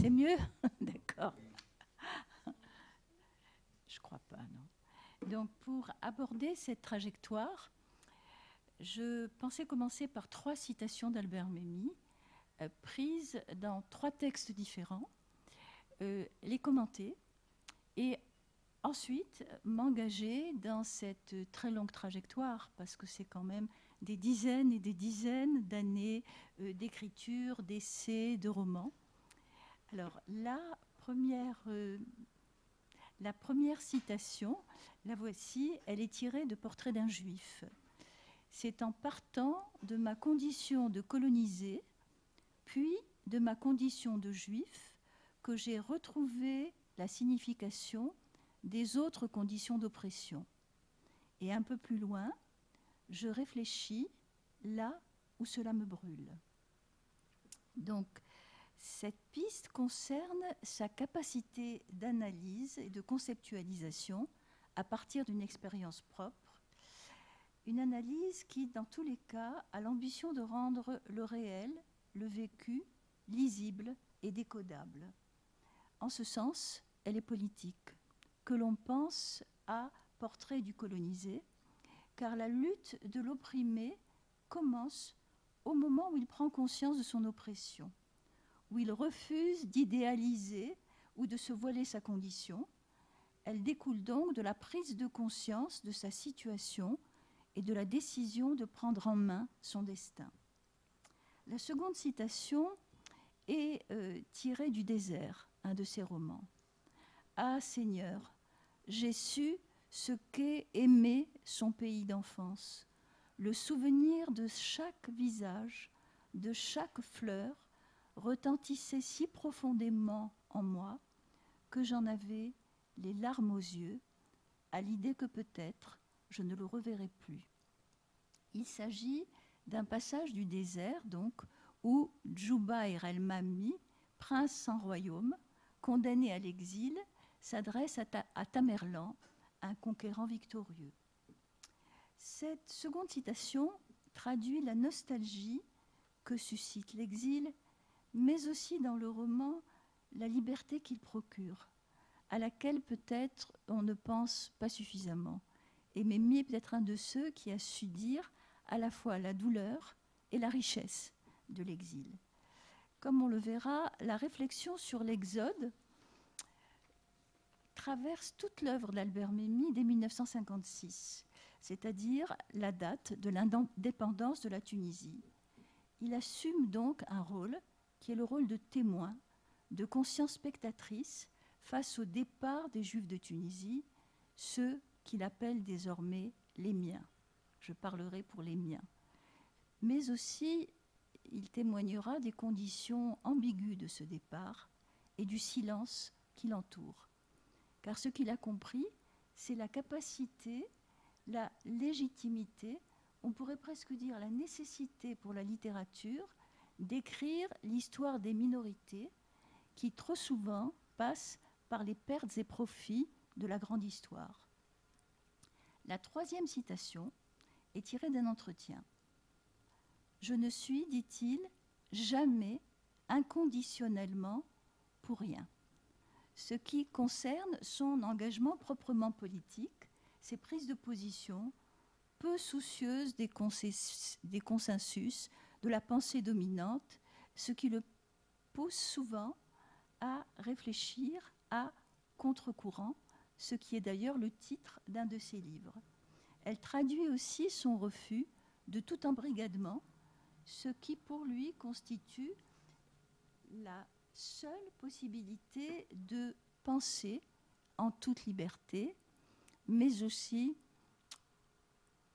C'est mieux? D'accord. Je crois pas, non. Donc, pour aborder cette trajectoire, je pensais commencer par 3 citations d'Albert Memmi, prises dans 3 textes différents, les commenter et ensuite m'engager dans cette très longue trajectoire, parce que c'est quand même des dizaines et des dizaines d'années d'écriture, d'essais, de romans. Alors, la première citation, la voici, elle est tirée de Portrait d'un juif. C'est en partant de ma condition de colonisé, puis de ma condition de juif, que j'ai retrouvé la signification des autres conditions d'oppression. Et un peu plus loin, je réfléchis là où cela me brûle. Donc, cette piste concerne sa capacité d'analyse et de conceptualisation à partir d'une expérience propre, une analyse qui, dans tous les cas, a l'ambition de rendre le réel, le vécu, lisible et décodable. En ce sens, elle est politique, que l'on pense à Portrait du colonisé, car la lutte de l'opprimé commence au moment où il prend conscience de son oppression, où il refuse d'idéaliser ou de se voiler sa condition. Elle découle donc de la prise de conscience de sa situation et de la décision de prendre en main son destin. La seconde citation est tirée du Désert, un de ses romans. « Ah Seigneur, j'ai su ce qu'est aimer son pays d'enfance, le souvenir de chaque visage, de chaque fleur, retentissait si profondément en moi que j'en avais les larmes aux yeux à l'idée que peut-être je ne le reverrai plus. » Il s'agit d'un passage du désert, donc, où Djoubair el-Mammi, prince sans royaume, condamné à l'exil, s'adresse à Tamerlan, un conquérant victorieux. Cette seconde citation traduit la nostalgie que suscite l'exil, mais aussi dans le roman la liberté qu'il procure, à laquelle peut-être on ne pense pas suffisamment. Et Memmi est peut-être un de ceux qui a su dire à la fois la douleur et la richesse de l'exil. Comme on le verra, la réflexion sur l'exode traverse toute l'œuvre d'Albert Memmi dès 1956, c'est-à-dire la date de l'indépendance de la Tunisie. Il assume donc un rôle qui est le rôle de témoin, de conscience spectatrice face au départ des Juifs de Tunisie, ceux qu'il appelle désormais les miens. Je parlerai pour les miens. Mais aussi, il témoignera des conditions ambiguës de ce départ et du silence qui l'entoure. Car ce qu'il a compris, c'est la capacité, la légitimité, on pourrait presque dire la nécessité pour la littérature d'écrire l'histoire des minorités qui trop souvent passent par les pertes et profits de la grande histoire. La troisième citation est tirée d'un entretien. « Je ne suis, dit-il, jamais inconditionnellement pour rien. » Ce qui concerne son engagement proprement politique, ses prises de position, peu soucieuses des consensus, de la pensée dominante, ce qui le pousse souvent à réfléchir à contre-courant, ce qui est d'ailleurs le titre d'un de ses livres. Elle traduit aussi son refus de tout embrigadement, ce qui pour lui constitue la seule possibilité de penser en toute liberté, mais aussi,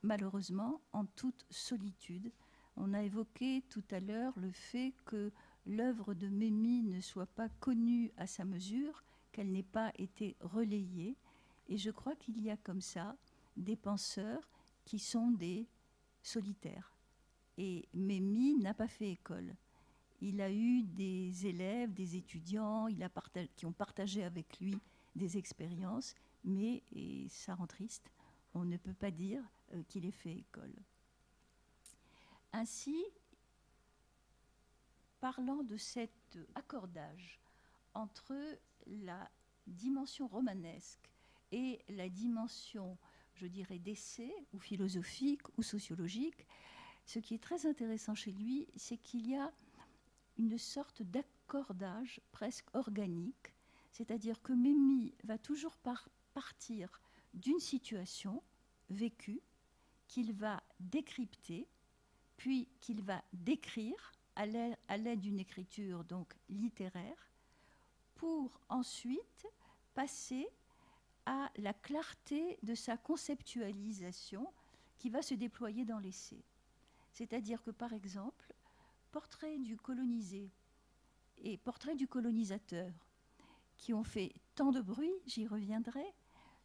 malheureusement, en toute solitude. On a évoqué tout à l'heure le fait que l'œuvre de Memmi ne soit pas connue à sa mesure, qu'elle n'ait pas été relayée. Et je crois qu'il y a comme ça des penseurs qui sont des solitaires. Et Memmi n'a pas fait école. Il a eu des élèves, des étudiants qui ont partagé avec lui des expériences, mais, et ça rend triste, on ne peut pas dire qu'il ait fait école. Ainsi, parlant de cet accordage entre la dimension romanesque et la dimension, je dirais, d'essai, ou philosophique, ou sociologique. Ce qui est très intéressant chez lui, c'est qu'il y a une sorte d'accordage presque organique, c'est-à-dire que Memmi va toujours partir d'une situation vécue qu'il va décrypter, puis qu'il va décrire à l'aide d'une écriture donc littéraire, pour ensuite passer à la clarté de sa conceptualisation qui va se déployer dans l'essai. C'est-à-dire que, par exemple, Portrait du colonisé et Portrait du colonisateur, qui ont fait tant de bruit, j'y reviendrai,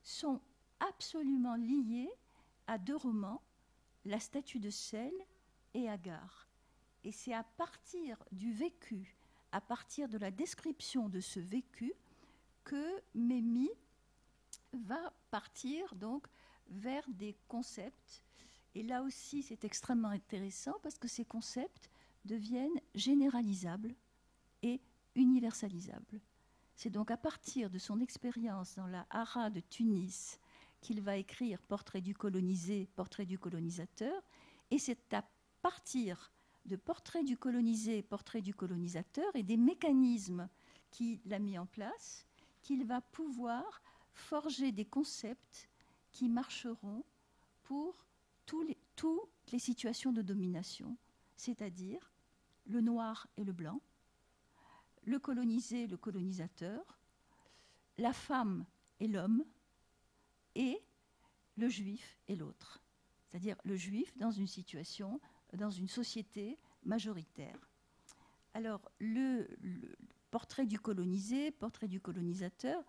sont absolument liés à deux romans, La statue de sel et Agar. Et c'est à partir du vécu, à partir de la description de ce vécu, que Memmi va partir donc vers des concepts. Et là aussi, c'est extrêmement intéressant parce que ces concepts deviennent généralisables et universalisables. C'est donc à partir de son expérience dans la Hara de Tunis qu'il va écrire Portrait du colonisé, Portrait du colonisateur, et c'est à partir de Portrait du colonisé, Portrait du colonisateur et des mécanismes qu'il a mis en place qu'il va pouvoir forger des concepts qui marcheront pour toutes les situations de domination, c'est-à-dire le noir et le blanc, le colonisé, le colonisateur, la femme et l'homme, et le juif et l'autre. C'est-à-dire le juif dans une situation, dans une société majoritaire. Alors, le portrait du colonisé, portrait du colonisateur,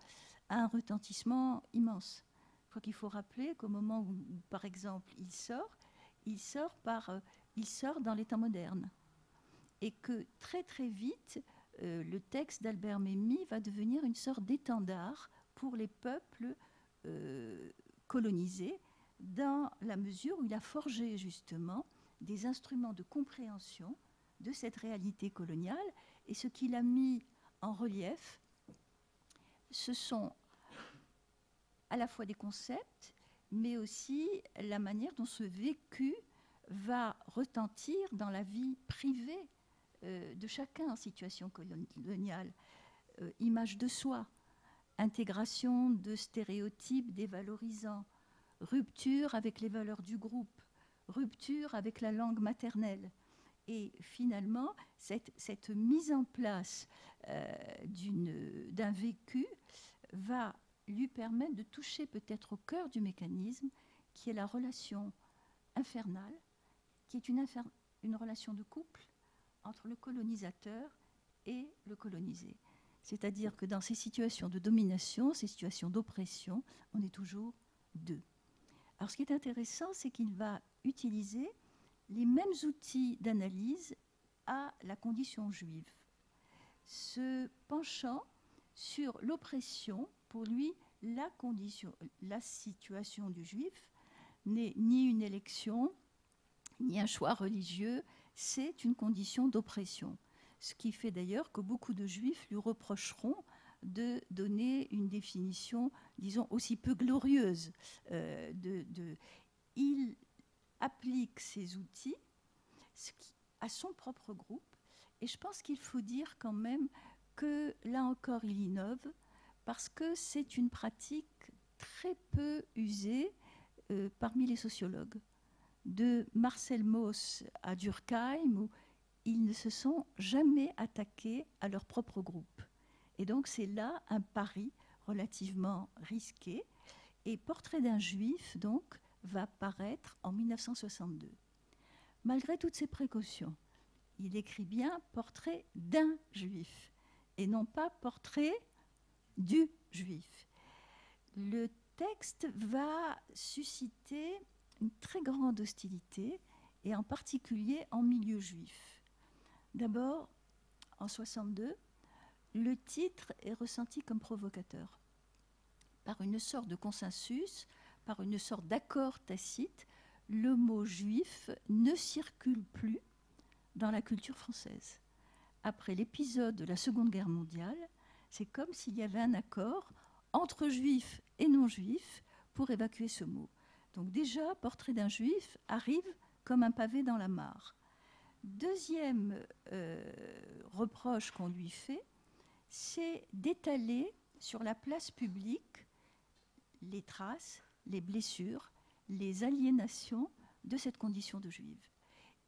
a un retentissement immense. Je crois qu'il faut rappeler qu'au moment où, par exemple, il sort dans les temps modernes. Et que très très vite, le texte d'Albert Memmi va devenir une sorte d'étendard pour les peuples colonisés, dans la mesure où il a forgé justement des instruments de compréhension de cette réalité coloniale. Et ce qu'il a mis en relief, ce sont à la fois des concepts, mais aussi la manière dont ce vécu va retentir dans la vie privée de chacun en situation coloniale. Image de soi, intégration de stéréotypes dévalorisants, rupture avec les valeurs du groupe, rupture avec la langue maternelle. Et finalement, cette mise en place d'un vécu va lui permettre de toucher peut-être au cœur du mécanisme, qui est la relation infernale, qui est une relation de couple entre le colonisateur et le colonisé. C'est-à-dire que dans ces situations de domination, ces situations d'oppression, on est toujours deux. Alors ce qui est intéressant, c'est qu'il va utiliser les mêmes outils d'analyse à la condition juive. Se penchant sur l'oppression, pour lui, la situation du juif n'est ni une élection, ni un choix religieux, c'est une condition d'oppression. Ce qui fait d'ailleurs que beaucoup de juifs lui reprocheront de donner une définition, disons, aussi peu glorieuse. Il applique ces outils à son propre groupe, et je pense qu'il faut dire quand même que là encore il innove, parce que c'est une pratique très peu usée parmi les sociologues. De Marcel Mauss à Durkheim, où ils ne se sont jamais attaqués à leur propre groupe. Et donc c'est là un pari relativement risqué. Et Portrait d'un juif, donc, va paraître en 1962. Malgré toutes ces précautions, il écrit bien Portrait d'un juif, et non pas Portrait du juif. Le texte va susciter une très grande hostilité, et en particulier en milieu juif. D'abord, en 1962, le titre est ressenti comme provocateur. Par une sorte de consensus, par une sorte d'accord tacite, le mot juif ne circule plus dans la culture française. Après l'épisode de la Seconde Guerre mondiale, C'est comme s'il y avait un accord entre juifs et non-juifs pour évacuer ce mot. Donc déjà, Portrait d'un juif arrive comme un pavé dans la mare. Deuxième reproche qu'on lui fait, c'est d'étaler sur la place publique les traces, les blessures, les aliénations de cette condition de juive.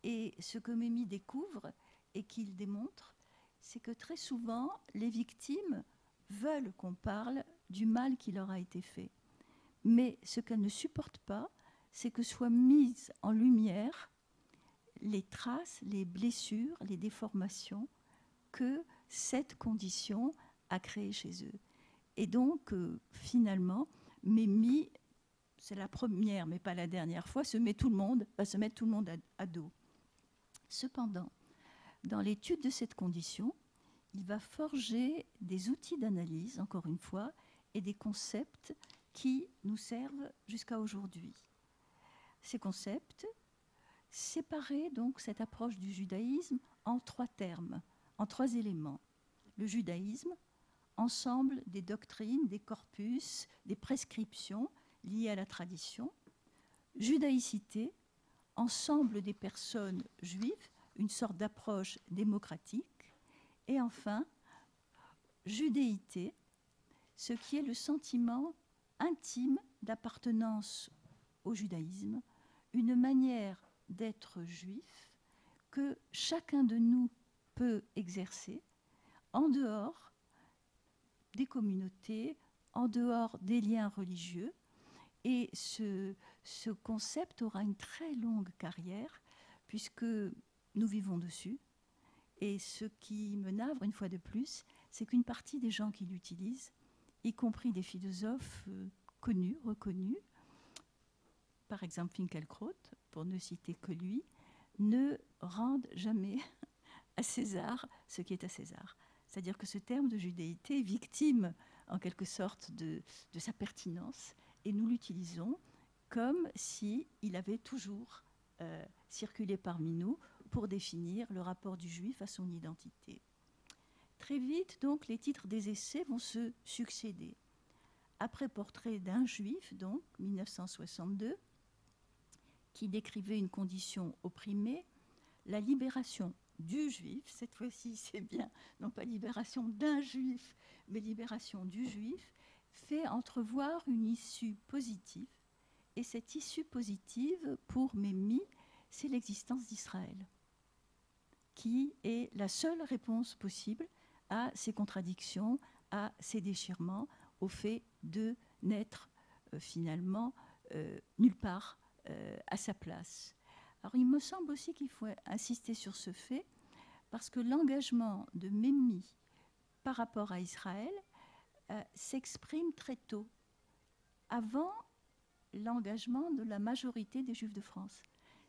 Et ce que Memmi découvre et qu'il démontre, c'est que très souvent, les victimes veulent qu'on parle du mal qui leur a été fait. Mais ce qu'elles ne supportent pas, c'est que soient mises en lumière les traces, les blessures, les déformations que cette condition a créées chez eux. Et donc, finalement, Memmi, c'est la première, mais pas la dernière fois, va se mettre tout le monde à dos. Cependant, dans l'étude de cette condition, il va forger des outils d'analyse, encore une fois, et des concepts qui nous servent jusqu'à aujourd'hui. Ces concepts séparaient donc cette approche du judaïsme en trois termes, en trois éléments. Le judaïsme, ensemble des doctrines, des corpus, des prescriptions liées à la tradition. Judaïcité, ensemble des personnes juives, une sorte d'approche démocratique. Et enfin, judéité, ce qui est le sentiment intime d'appartenance au judaïsme, une manière d'être juif que chacun de nous peut exercer en dehors des communautés, en dehors des liens religieux. Et ce concept aura une très longue carrière, puisque nous vivons dessus. Et ce qui me navre, une fois de plus, c'est qu'une partie des gens qui l'utilisent, y compris des philosophes connus, reconnus, par exemple Finkielkraut, pour ne citer que lui, ne rendent jamais à César ce qui est à César. C'est-à-dire que ce terme de judéité est victime, en quelque sorte, de sa pertinence, et nous l'utilisons comme s'il avait toujours circulé parmi nous pour définir le rapport du juif à son identité. Très vite, donc, les titres des essais vont se succéder. Après Portrait d'un juif, donc, 1962, qui décrivait une condition opprimée, la libération du juif, cette fois-ci c'est bien, non pas libération d'un juif, mais libération du juif, fait entrevoir une issue positive. Et cette issue positive, pour Memmi, c'est l'existence d'Israël, qui est la seule réponse possible à ces contradictions, à ces déchirements, au fait de n'être finalement nulle part à sa place. Alors il me semble aussi qu'il faut insister sur ce fait, parce que l'engagement de Memmi par rapport à Israël s'exprime très tôt, avant l'engagement de la majorité des Juifs de France.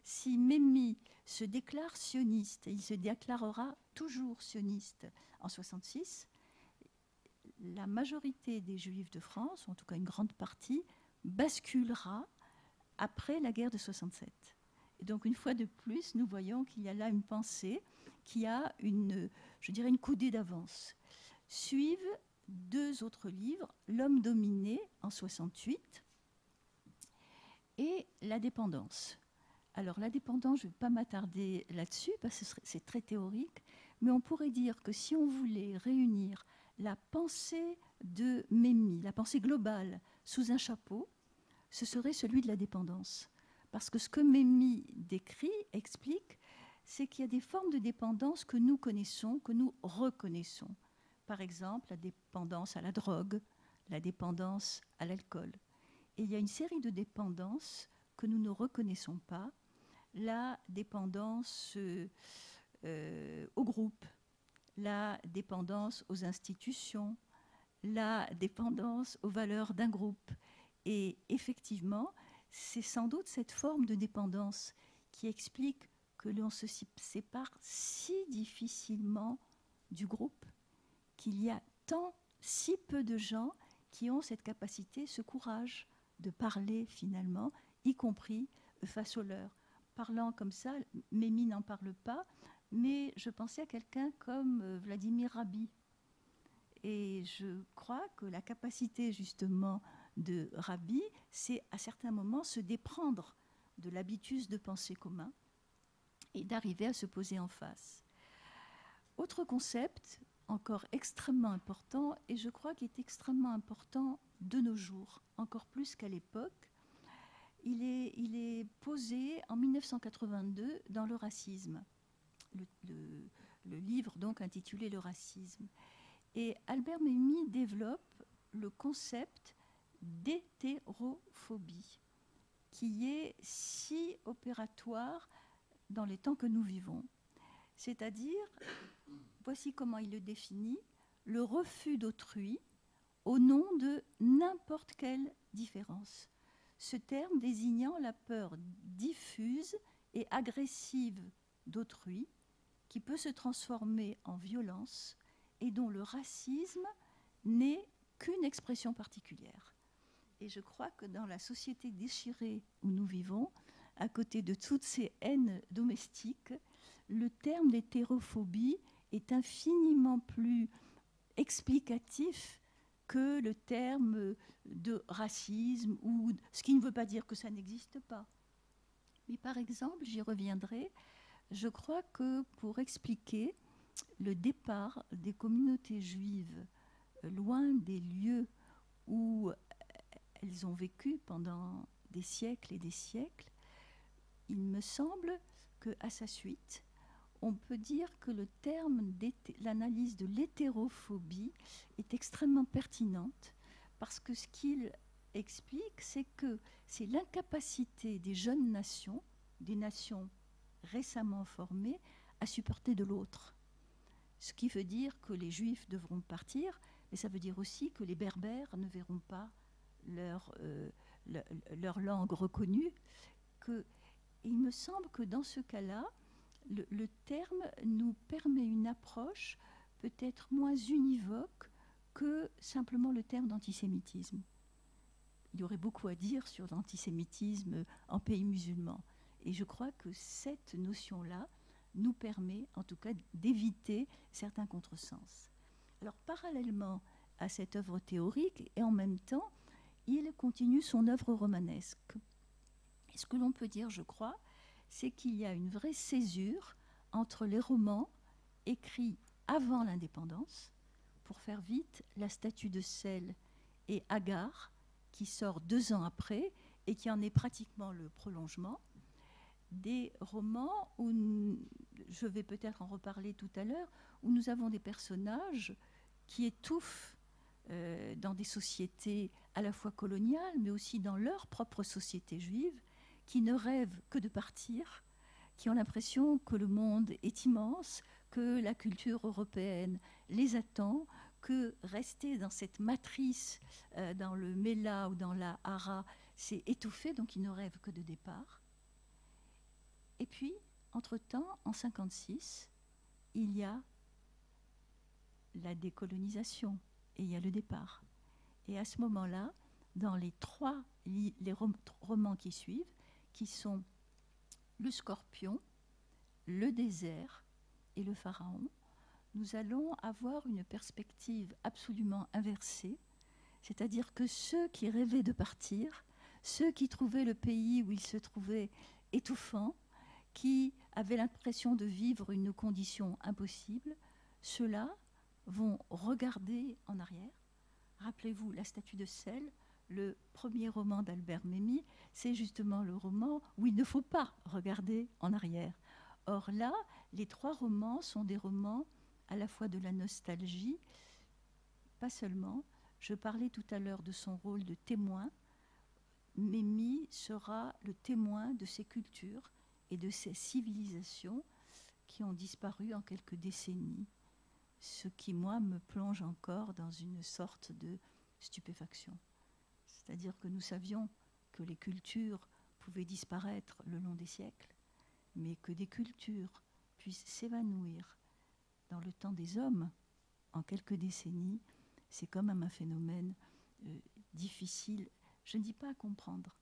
Si Memmi se déclare sioniste, et il se déclarera toujours sioniste en 1966, la majorité des Juifs de France, ou en tout cas une grande partie, basculera après la guerre de 67. Et donc, une fois de plus, nous voyons qu'il y a là une pensée qui a une coudée d'avance. Suivent deux autres livres, L'homme dominé en 68 et La dépendance. Alors, la dépendance, je ne vais pas m'attarder là-dessus parce que c'est très théorique, mais on pourrait dire que si on voulait réunir la pensée de Memmi, la pensée globale, sous un chapeau, ce serait celui de la dépendance. Parce que ce que Memmi décrit, explique, c'est qu'il y a des formes de dépendance que nous connaissons, que nous reconnaissons. Par exemple, la dépendance à la drogue, la dépendance à l'alcool. Et il y a une série de dépendances que nous ne reconnaissons pas. La dépendance au groupe, la dépendance aux institutions, la dépendance aux valeurs d'un groupe. Et effectivement, c'est sans doute cette forme de dépendance qui explique que l'on se sépare si difficilement du groupe, qu'il y a si peu de gens qui ont cette capacité, ce courage de parler finalement, y compris face aux leurs. Parlant comme ça, Memmi n'en parle pas, mais je pensais à quelqu'un comme Vladimir Rabi. Et je crois que la capacité justement de Rabbi, c'est à certains moments se déprendre de l'habitus de pensée commun et d'arriver à se poser en face. Autre concept, encore extrêmement important, et je crois qu'il est extrêmement important de nos jours, encore plus qu'à l'époque, il est posé en 1982 dans Le Racisme, le livre donc intitulé Le Racisme. Et Albert Memmi développe le concept d'hétérophobie, qui est si opératoire dans les temps que nous vivons. C'est-à-dire, voici comment il le définit, le refus d'autrui au nom de n'importe quelle différence. Ce terme désignant la peur diffuse et agressive d'autrui qui peut se transformer en violence et dont le racisme n'est qu'une expression particulière. Et je crois que dans la société déchirée où nous vivons, à côté de toutes ces haines domestiques, le terme d'hétérophobie est infiniment plus explicatif que le terme de racisme, ou ce qui ne veut pas dire que ça n'existe pas. Mais par exemple, j'y reviendrai, je crois que pour expliquer le départ des communautés juives loin des lieux où elles ont vécu pendant des siècles et des siècles, il me semble qu'à sa suite, on peut dire que le terme l'analyse de l'hétérophobie est extrêmement pertinente parce que ce qu'il explique, c'est que c'est l'incapacité des jeunes nations, des nations récemment formées, à supporter de l'autre. Ce qui veut dire que les Juifs devront partir, mais ça veut dire aussi que les Berbères ne verront pas leur langue reconnue. Il me semble que dans ce cas-là, le terme nous permet une approche peut-être moins univoque que simplement le terme d'antisémitisme. Il y aurait beaucoup à dire sur l'antisémitisme en pays musulman. Et je crois que cette notion-là nous permet en tout cas d'éviter certains contresens. Alors parallèlement à cette œuvre théorique et en même temps, il continue son œuvre romanesque. Et ce que l'on peut dire, je crois, c'est qu'il y a une vraie césure entre les romans écrits avant l'indépendance, pour faire vite, La Statue de sel et Agar, qui sort 2 ans après et qui en est pratiquement le prolongement, des romans où, je vais peut-être en reparler tout à l'heure, où nous avons des personnages qui étouffent dans des sociétés à la fois coloniales, mais aussi dans leur propre société juive, qui ne rêvent que de partir, qui ont l'impression que le monde est immense, que la culture européenne les attend, que rester dans cette matrice, dans le Mela ou dans la Hara, c'est étouffé, donc ils ne rêvent que de départ. Et puis, entre-temps, en 1956, il y a la décolonisation et il y a le départ. Et à ce moment-là, dans les romans qui suivent, qui sont Le Scorpion, Le Désert et Le Pharaon, nous allons avoir une perspective absolument inversée, c'est-à-dire que ceux qui rêvaient de partir, ceux qui trouvaient le pays où ils se trouvaient étouffant, qui avaient l'impression de vivre une condition impossible, ceux-là vont regarder en arrière. Rappelez-vous La Statue de sel, le premier roman d'Albert Memmi, c'est justement le roman où il ne faut pas regarder en arrière. Or là, les 3 romans sont des romans à la fois de la nostalgie, pas seulement. Je parlais tout à l'heure de son rôle de témoin. Memmi sera le témoin de ces cultures et de ces civilisations qui ont disparu en quelques décennies, ce qui, moi, me plonge encore dans une sorte de stupéfaction. C'est-à-dire que nous savions que les cultures pouvaient disparaître le long des siècles, mais que des cultures puissent s'évanouir dans le temps des hommes en quelques décennies, c'est quand même un phénomène difficile, je ne dis pas à comprendre,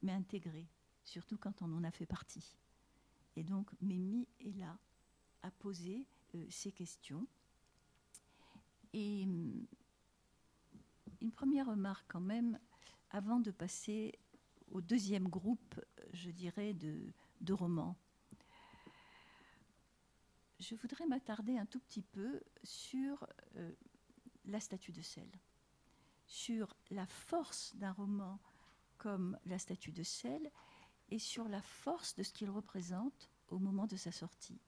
mais à intégrer, surtout quand on en a fait partie. Et donc Memmi est là à poser ces questions. Et une première remarque quand même, avant de passer au deuxième groupe, je dirais, de romans. Je voudrais m'attarder un tout petit peu sur la statue de sel, sur la force d'un roman comme La statue de sel et sur la force de ce qu'il représente au moment de sa sortie.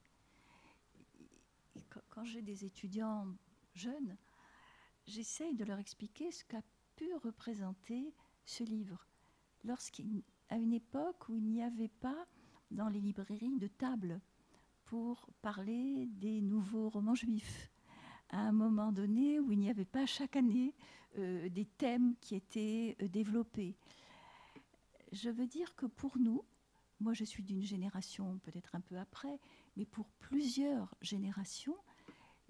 Et quand j'ai des étudiants jeunes, j'essaye de leur expliquer ce qu'a pu représenter ce livre, à une époque où il n'y avait pas dans les librairies de table pour parler des nouveaux romans juifs, à un moment donné où il n'y avait pas chaque année des thèmes qui étaient développés. Je veux dire que pour nous, moi je suis d'une génération peut-être un peu après, mais pour plusieurs générations,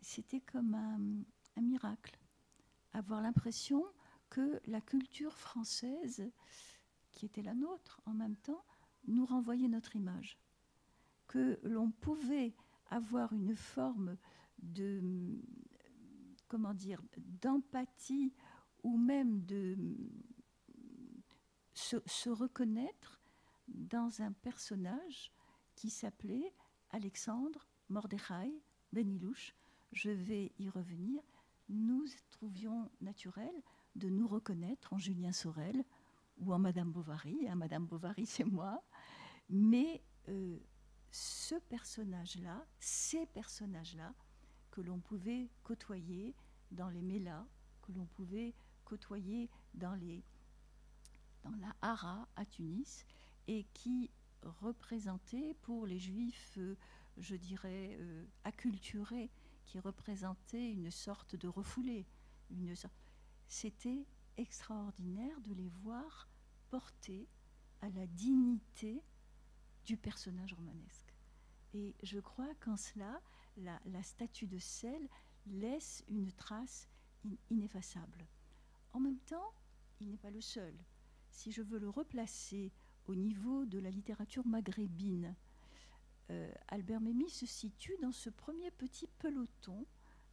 c'était comme un miracle. Avoir l'impression que la culture française, qui était la nôtre en même temps, nous renvoyait notre image. Que l'on pouvait avoir une forme de, comment dire, d'empathie ou même de se reconnaître dans un personnage qui s'appelait Alexandre Mordechai Ben Ilouche. Je vais y revenir. Nous trouvions naturel de nous reconnaître en Julien Sorel ou en Madame Bovary. Madame Bovary, c'est moi. Mais ce personnage-là, ces personnages-là, que l'on pouvait côtoyer dans les Mélas, que l'on pouvait côtoyer dans la Hara à Tunis, et qui représentaient pour les Juifs, je dirais, acculturés, qui représentaient une sorte de refoulé. C'était extraordinaire de les voir porter à la dignité du personnage romanesque. Et je crois qu'en cela, la statue de sel laisse une trace ineffaçable. En même temps, il n'est pas le seul. Si je veux le replacer au niveau de la littérature maghrébine, Albert Memmi se situe dans ce premier petit peloton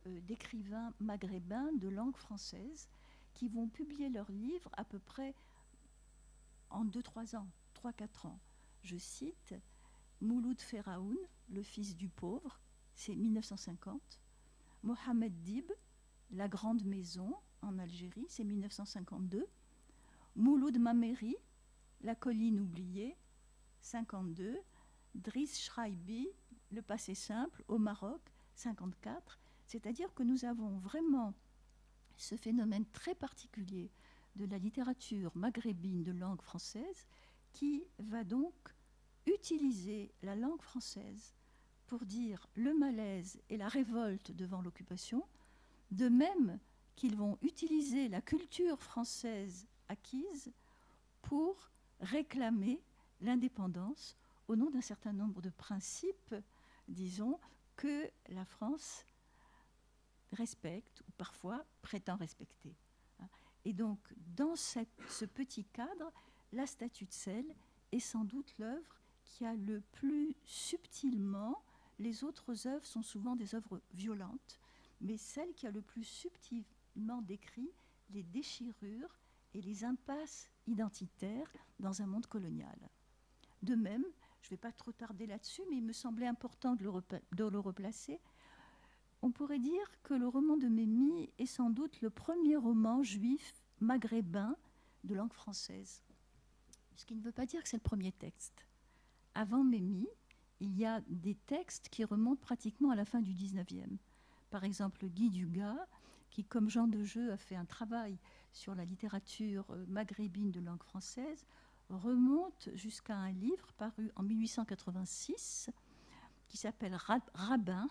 d'écrivains maghrébins de langue française qui vont publier leurs livres à peu près en 2-3 ans, 3-4 ans. Je cite Mouloud Feraoun, le fils du pauvre, c'est 1950. Mohamed Dib, La Grande Maison, en Algérie, c'est 1952. Mouloud Mameri, La Colline oubliée, 52. Driss Shraibi, Le Passé simple, au Maroc, 54. C'est-à-dire que nous avons vraiment ce phénomène très particulier de la littérature maghrébine de langue française qui va donc utiliser la langue française pour dire le malaise et la révolte devant l'occupation, de même qu'ils vont utiliser la culture française acquise pour réclamer l'indépendance au nom d'un certain nombre de principes, disons, que la France respecte ou parfois prétend respecter. Et donc, dans ce petit cadre, la statue de sel est sans doute l'œuvre qui a le plus subtilement, les autres œuvres sont souvent des œuvres violentes, mais celle qui a le plus subtilement décrit les déchirures et les impasses identitaires dans un monde colonial. De même, je ne vais pas trop tarder là-dessus, mais il me semblait important de le replacer. On pourrait dire que le roman de Memmi est sans doute le premier roman juif maghrébin de langue française. Ce qui ne veut pas dire que c'est le premier texte. Avant Memmi, il y a des textes qui remontent pratiquement à la fin du 19e. Par exemple, Guy Dugas, qui, comme Jean de Jeu, a fait un travail sur la littérature maghrébine de langue française, remonte jusqu'à un livre paru en 1886 qui s'appelle Rabbin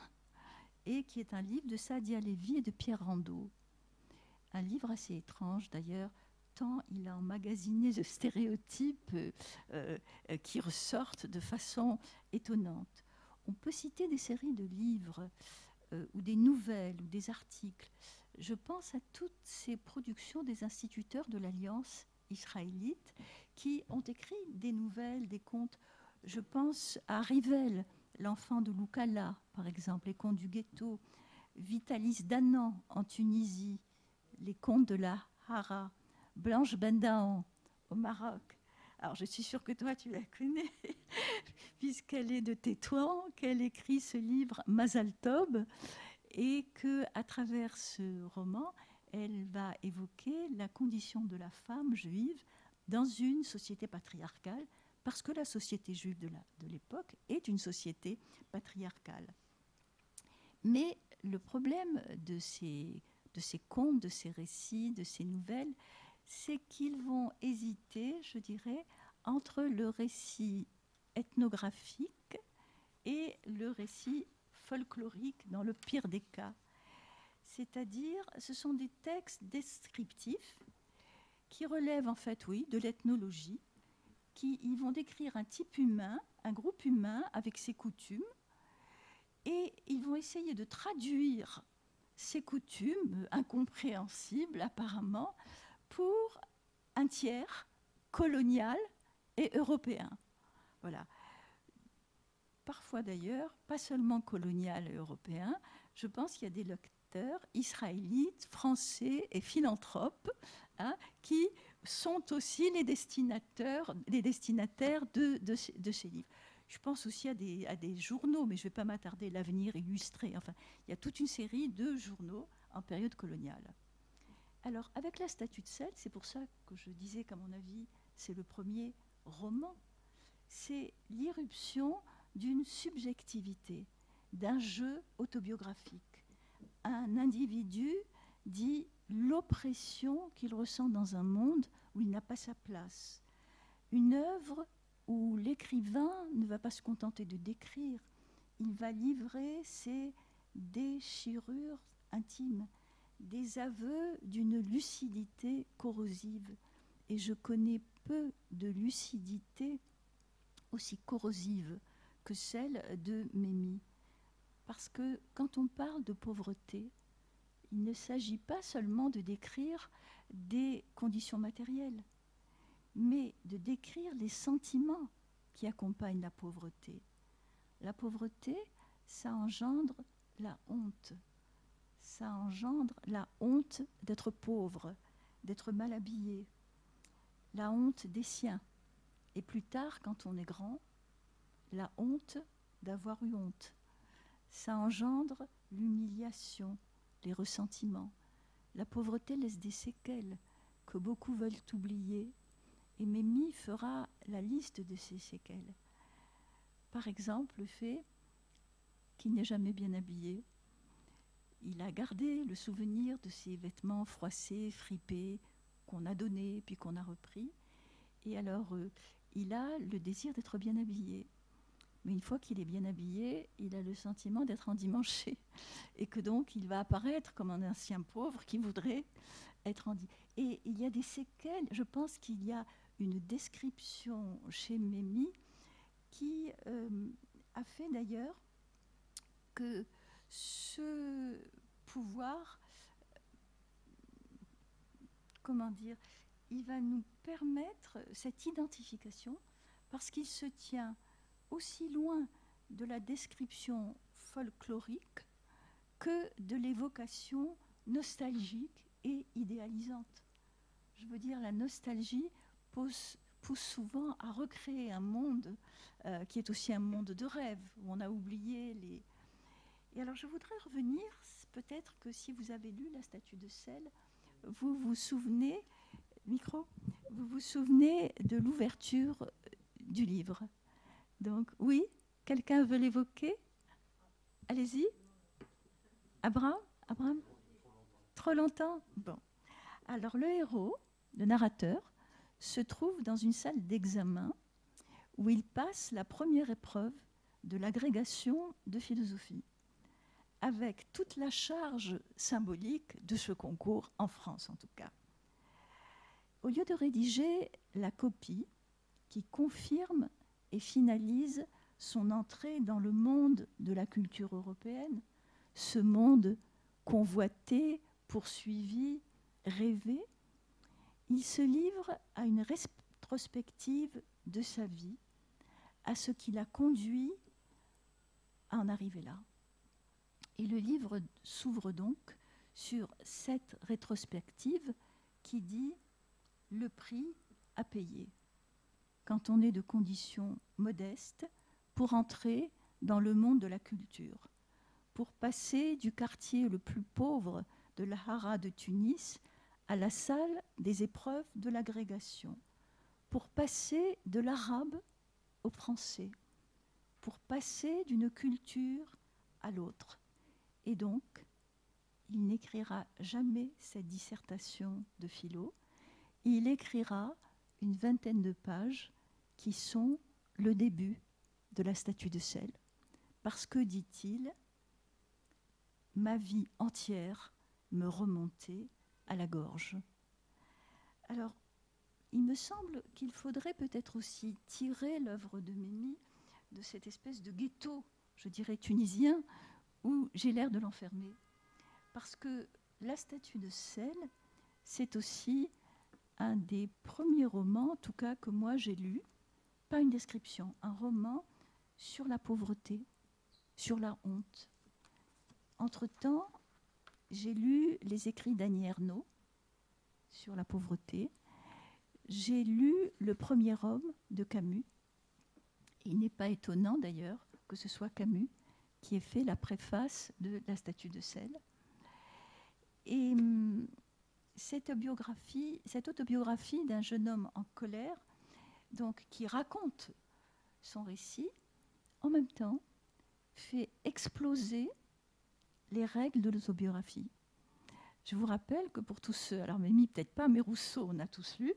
et qui est un livre de Saadia Lévi et de Pierre Rondeau. Un livre assez étrange d'ailleurs, tant il a emmagasiné de stéréotypes qui ressortent de façon étonnante. On peut citer des séries de livres ou des nouvelles ou des articles. Je pense à toutes ces productions des instituteurs de l'Alliance israélite qui ont écrit des nouvelles, des contes. Je pense à Rivel, l'enfant de Loukala, par exemple, Les Contes du ghetto. Vitalis Danan en Tunisie, les contes de la Hara, Blanche Bendahan au Maroc. Alors je suis sûre que toi tu la connais, puisqu'elle est de Tétouan, qu'elle écrit ce livre Mazal Tov, et qu'à travers ce roman, elle va évoquer la condition de la femme juive dans une société patriarcale, parce que la société juive de l'époque est une société patriarcale. Mais le problème de ces contes, de ces récits, de ces nouvelles, c'est qu'ils vont hésiter, je dirais, entre le récit ethnographique et le récit folklorique, dans le pire des cas. C'est-à-dire, ce sont des textes descriptifs qui relèvent en fait, oui, de l'ethnologie, ils vont décrire un type humain, un groupe humain avec ses coutumes, et ils vont essayer de traduire ces coutumes incompréhensibles apparemment pour un tiers colonial et européen. Voilà. Parfois d'ailleurs, pas seulement colonial et européen, je pense qu'il y a des lecteurs israélites, français et philanthropes qui sont aussi les destinataires de ces livres. Je pense aussi à des journaux, mais je ne vais pas m'attarder, l'Avenir illustré. Enfin, il y a toute une série de journaux en période coloniale. Alors, avec la Statue de sel, c'est pour ça que je disais qu'à mon avis, c'est le premier roman, c'est l'irruption d'une subjectivité, d'un jeu autobiographique. Un individu dit l'oppression qu'il ressent dans un monde où il n'a pas sa place. Une œuvre où l'écrivain ne va pas se contenter de décrire, il va livrer ses déchirures intimes, des aveux d'une lucidité corrosive. Et je connais peu de lucidité aussi corrosive que celle de Memmi. Parce que quand on parle de pauvreté, il ne s'agit pas seulement de décrire des conditions matérielles, mais de décrire les sentiments qui accompagnent la pauvreté. La pauvreté, ça engendre la honte. Ça engendre la honte d'être pauvre, d'être mal habillé, la honte des siens. Et plus tard, quand on est grand, la honte d'avoir eu honte. Ça engendre l'humiliation, les ressentiments. La pauvreté laisse des séquelles que beaucoup veulent oublier. Et Memmi fera la liste de ces séquelles. Par exemple, le fait qu'il n'est jamais bien habillé. Il a gardé le souvenir de ses vêtements froissés, fripés, qu'on a donnés, puis qu'on a repris. Et alors, il a le désir d'être bien habillé. Mais une fois qu'il est bien habillé, il a le sentiment d'être endimanché. Et que donc, il va apparaître comme un ancien pauvre qui voudrait être endimanché. Et il y a des séquelles. Je pense qu'il y a une description chez Memmi qui a fait d'ailleurs que ce pouvoir, comment dire, il va nous permettre cette identification parce qu'il se tient aussi loin de la description folklorique que de l'évocation nostalgique et idéalisante. Je veux dire, la nostalgie pousse souvent à recréer un monde qui est aussi un monde de rêve, où on a oublié les... Et alors je voudrais revenir, peut-être que si vous avez lu La Statue de sel, vous vous souvenez, vous vous souvenez de l'ouverture du livre. Donc oui, quelqu'un veut l'évoquer? Allez-y. Abraham? Trop longtemps? Bon. Alors le héros, le narrateur, se trouve dans une salle d'examen où il passe la première épreuve de l'agrégation de philosophie, avec toute la charge symbolique de ce concours, en France en tout cas. Au lieu de rédiger la copie qui confirme et finalise son entrée dans le monde de la culture européenne, ce monde convoité, poursuivi, rêvé, il se livre à une rétrospective de sa vie, à ce qui l'a conduit à en arriver là. Et le livre s'ouvre donc sur cette rétrospective qui dit le prix à payer quand on est de conditions modestes pour entrer dans le monde de la culture, pour passer du quartier le plus pauvre de la Hara de Tunis à la salle des épreuves de l'agrégation, pour passer de l'arabe au français, pour passer d'une culture à l'autre. Et donc, il n'écrira jamais cette dissertation de philo, il écrira une vingtaine de pages qui sont le début de la statue de sel. Parce que, dit-il, ma vie entière me remontait à la gorge. Alors, il me semble qu'il faudrait peut-être aussi tirer l'œuvre de Memmi de cette espèce de ghetto, je dirais tunisien, où j'ai l'air de l'enfermer. Parce que la statue de sel, c'est aussi un des premiers romans, en tout cas que moi j'ai lu, pas une description, un roman sur la pauvreté, sur la honte. Entre-temps, j'ai lu les écrits d'Annie Ernaux sur la pauvreté. J'ai lu Le premier homme de Camus. Il n'est pas étonnant d'ailleurs que ce soit Camus qui ait fait la préface de la statue de sel. Et cette autobiographie d'un jeune homme en colère, donc qui raconte son récit, en même temps fait exploser les règles de l'autobiographie. Je vous rappelle que pour tous ceux, alors Memmi peut-être pas, mais Rousseau, on a tous lu,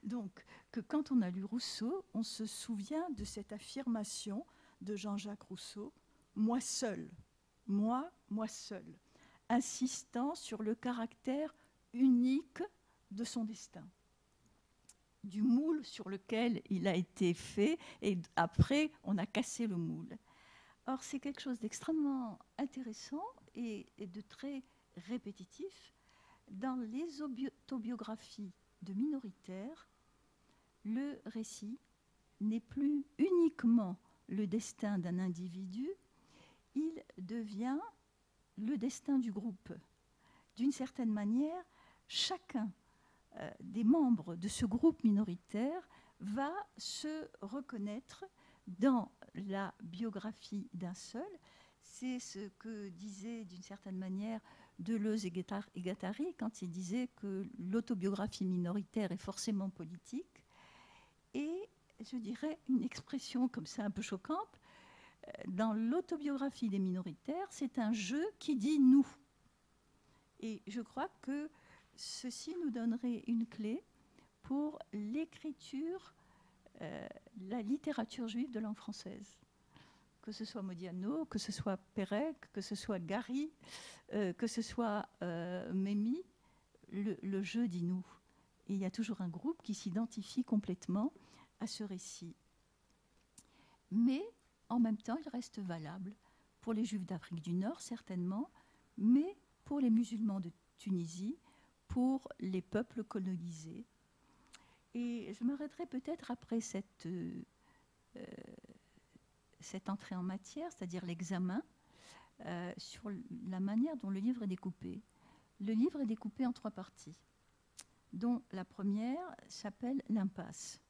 donc que quand on a lu Rousseau, on se souvient de cette affirmation de Jean-Jacques Rousseau, moi seul, moi seul, insistant sur le caractère unique de son destin, du moule sur lequel il a été fait, et après on a cassé le moule. Or c'est quelque chose d'extrêmement intéressant et de très répétitif. Dans les autobiographies de minoritaires, le récit n'est plus uniquement le destin d'un individu, il devient le destin du groupe. D'une certaine manière, chacun des membres de ce groupe minoritaire va se reconnaître dans la biographie d'un seul. C'est ce que disait d'une certaine manière Deleuze et Guattari quand il disait que l'autobiographie minoritaire est forcément politique. Et je dirais une expression comme ça un peu choquante, dans l'autobiographie des minoritaires, c'est un jeu qui dit nous. Et je crois que ceci nous donnerait une clé pour l'écriture, la littérature juive de langue française. Que ce soit Modiano, que ce soit Pérec, que ce soit Gary, que ce soit Memmi, le jeu dit nous. Et il y a toujours un groupe qui s'identifie complètement à ce récit. Mais en même temps, il reste valable pour les Juifs d'Afrique du Nord, certainement, mais pour les musulmans de Tunisie, pour les peuples colonisés. Et je m'arrêterai peut-être après cette entrée en matière, c'est-à-dire l'examen, sur la manière dont le livre est découpé. Le livre est découpé en 3 parties, dont la première s'appelle l'impasse.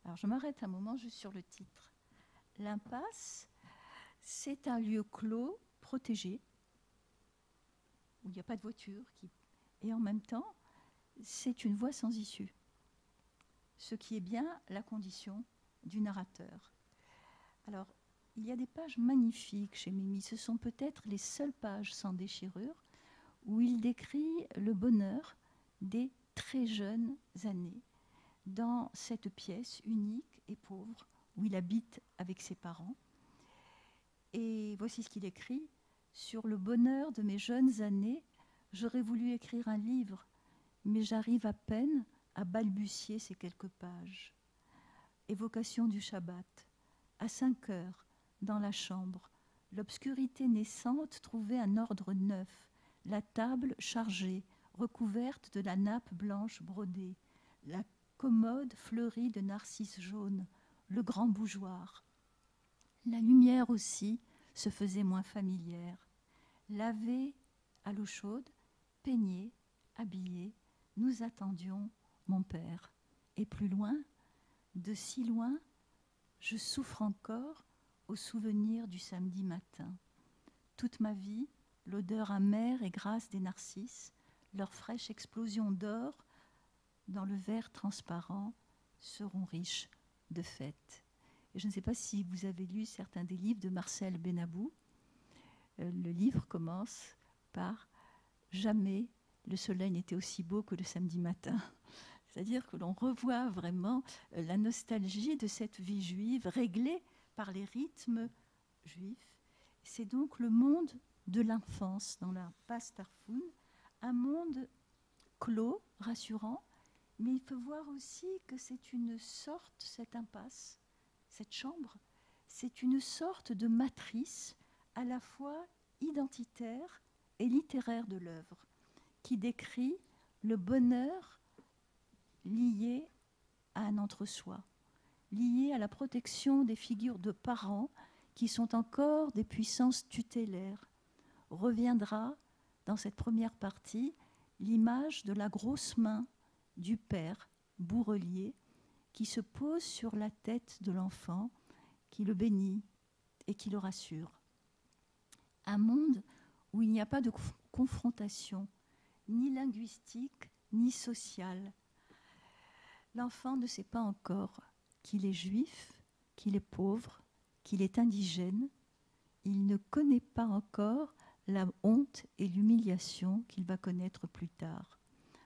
Alors je m'arrête un moment juste sur le titre. L'impasse, c'est un lieu clos, protégé, où il n'y a pas de voiture, et en même temps, c'est une voie sans issue, ce qui est bien la condition du narrateur. Alors, il y a des pages magnifiques chez Memmi, ce sont peut-être les seules pages sans déchirure, où il décrit le bonheur des très jeunes années, dans cette pièce unique et pauvre, où il habite avec ses parents. Et voici ce qu'il écrit. Sur le bonheur de mes jeunes années, j'aurais voulu écrire un livre, mais j'arrive à peine à balbutier ces quelques pages. Évocation du Shabbat. À 5 heures, dans la chambre, l'obscurité naissante trouvait un ordre neuf, la table chargée, recouverte de la nappe blanche brodée, la commode fleurie de narcisses jaunes, le grand bougeoir. La lumière aussi se faisait moins familière. lavés à l'eau chaude, peignés, habillés, nous attendions mon père. Et plus loin, de si loin, je souffre encore au souvenir du samedi matin. Toute ma vie, l'odeur amère et grasse des narcisses, leur fraîche explosion d'or dans le verre transparent seront riches de fêtes. Et je ne sais pas si vous avez lu certains des livres de Marcel Benabou. Le livre commence par « Jamais le soleil n'était aussi beau que le samedi matin ». C'est-à-dire que l'on revoit vraiment la nostalgie de cette vie juive réglée par les rythmes juifs. C'est donc le monde de l'enfance dans la passe Tarfoun, un monde clos, rassurant, mais il faut voir aussi que c'est une sorte, cette impasse, cette chambre, c'est une sorte de matrice à la fois identitaire et littéraire de l'œuvre, qui décrit le bonheur lié à un entre-soi, lié à la protection des figures de parents qui sont encore des puissances tutélaires. Reviendra dans cette première partie l'image de la grosse main du père bourrelier qui se pose sur la tête de l'enfant, qui le bénit et qui le rassure. Un monde où il n'y a pas de confrontation, ni linguistique, ni sociale. L'enfant ne sait pas encore qu'il est juif, qu'il est pauvre, qu'il est indigène. Il ne connaît pas encore la honte et l'humiliation qu'il va connaître plus tard.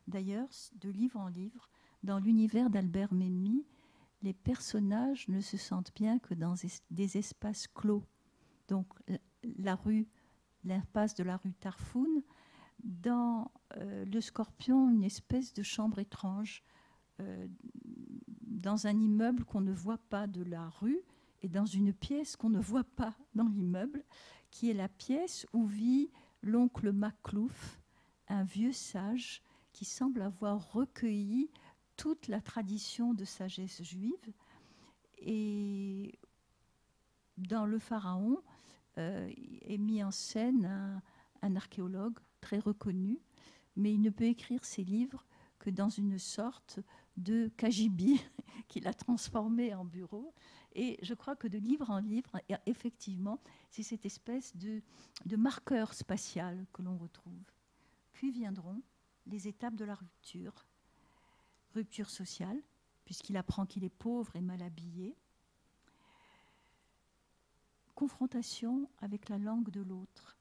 D'ailleurs, de livre en livre, dans l'univers d'Albert Memmi, les personnages ne se sentent bien que dans des espaces clos. Donc la rue, l'impasse de la rue Tarfoun, dans Le Scorpion, une espèce de chambre étrange, dans un immeuble qu'on ne voit pas de la rue et dans une pièce qu'on ne voit pas dans l'immeuble, qui est la pièce où vit l'oncle Maclouf, un vieux sage qui semble avoir recueilli toute la tradition de sagesse juive. Et dans Le Pharaon est mis en scène un archéologue très reconnu, mais il ne peut écrire ses livres que dans une sorte de cagibi qu'il a transformé en bureau. Et je crois que de livre en livre, effectivement, c'est cette espèce de marqueur spatial que l'on retrouve. Puis viendront les étapes de la rupture. Rupture sociale, puisqu'il apprend qu'il est pauvre et mal habillé. Confrontation avec la langue de l'autre,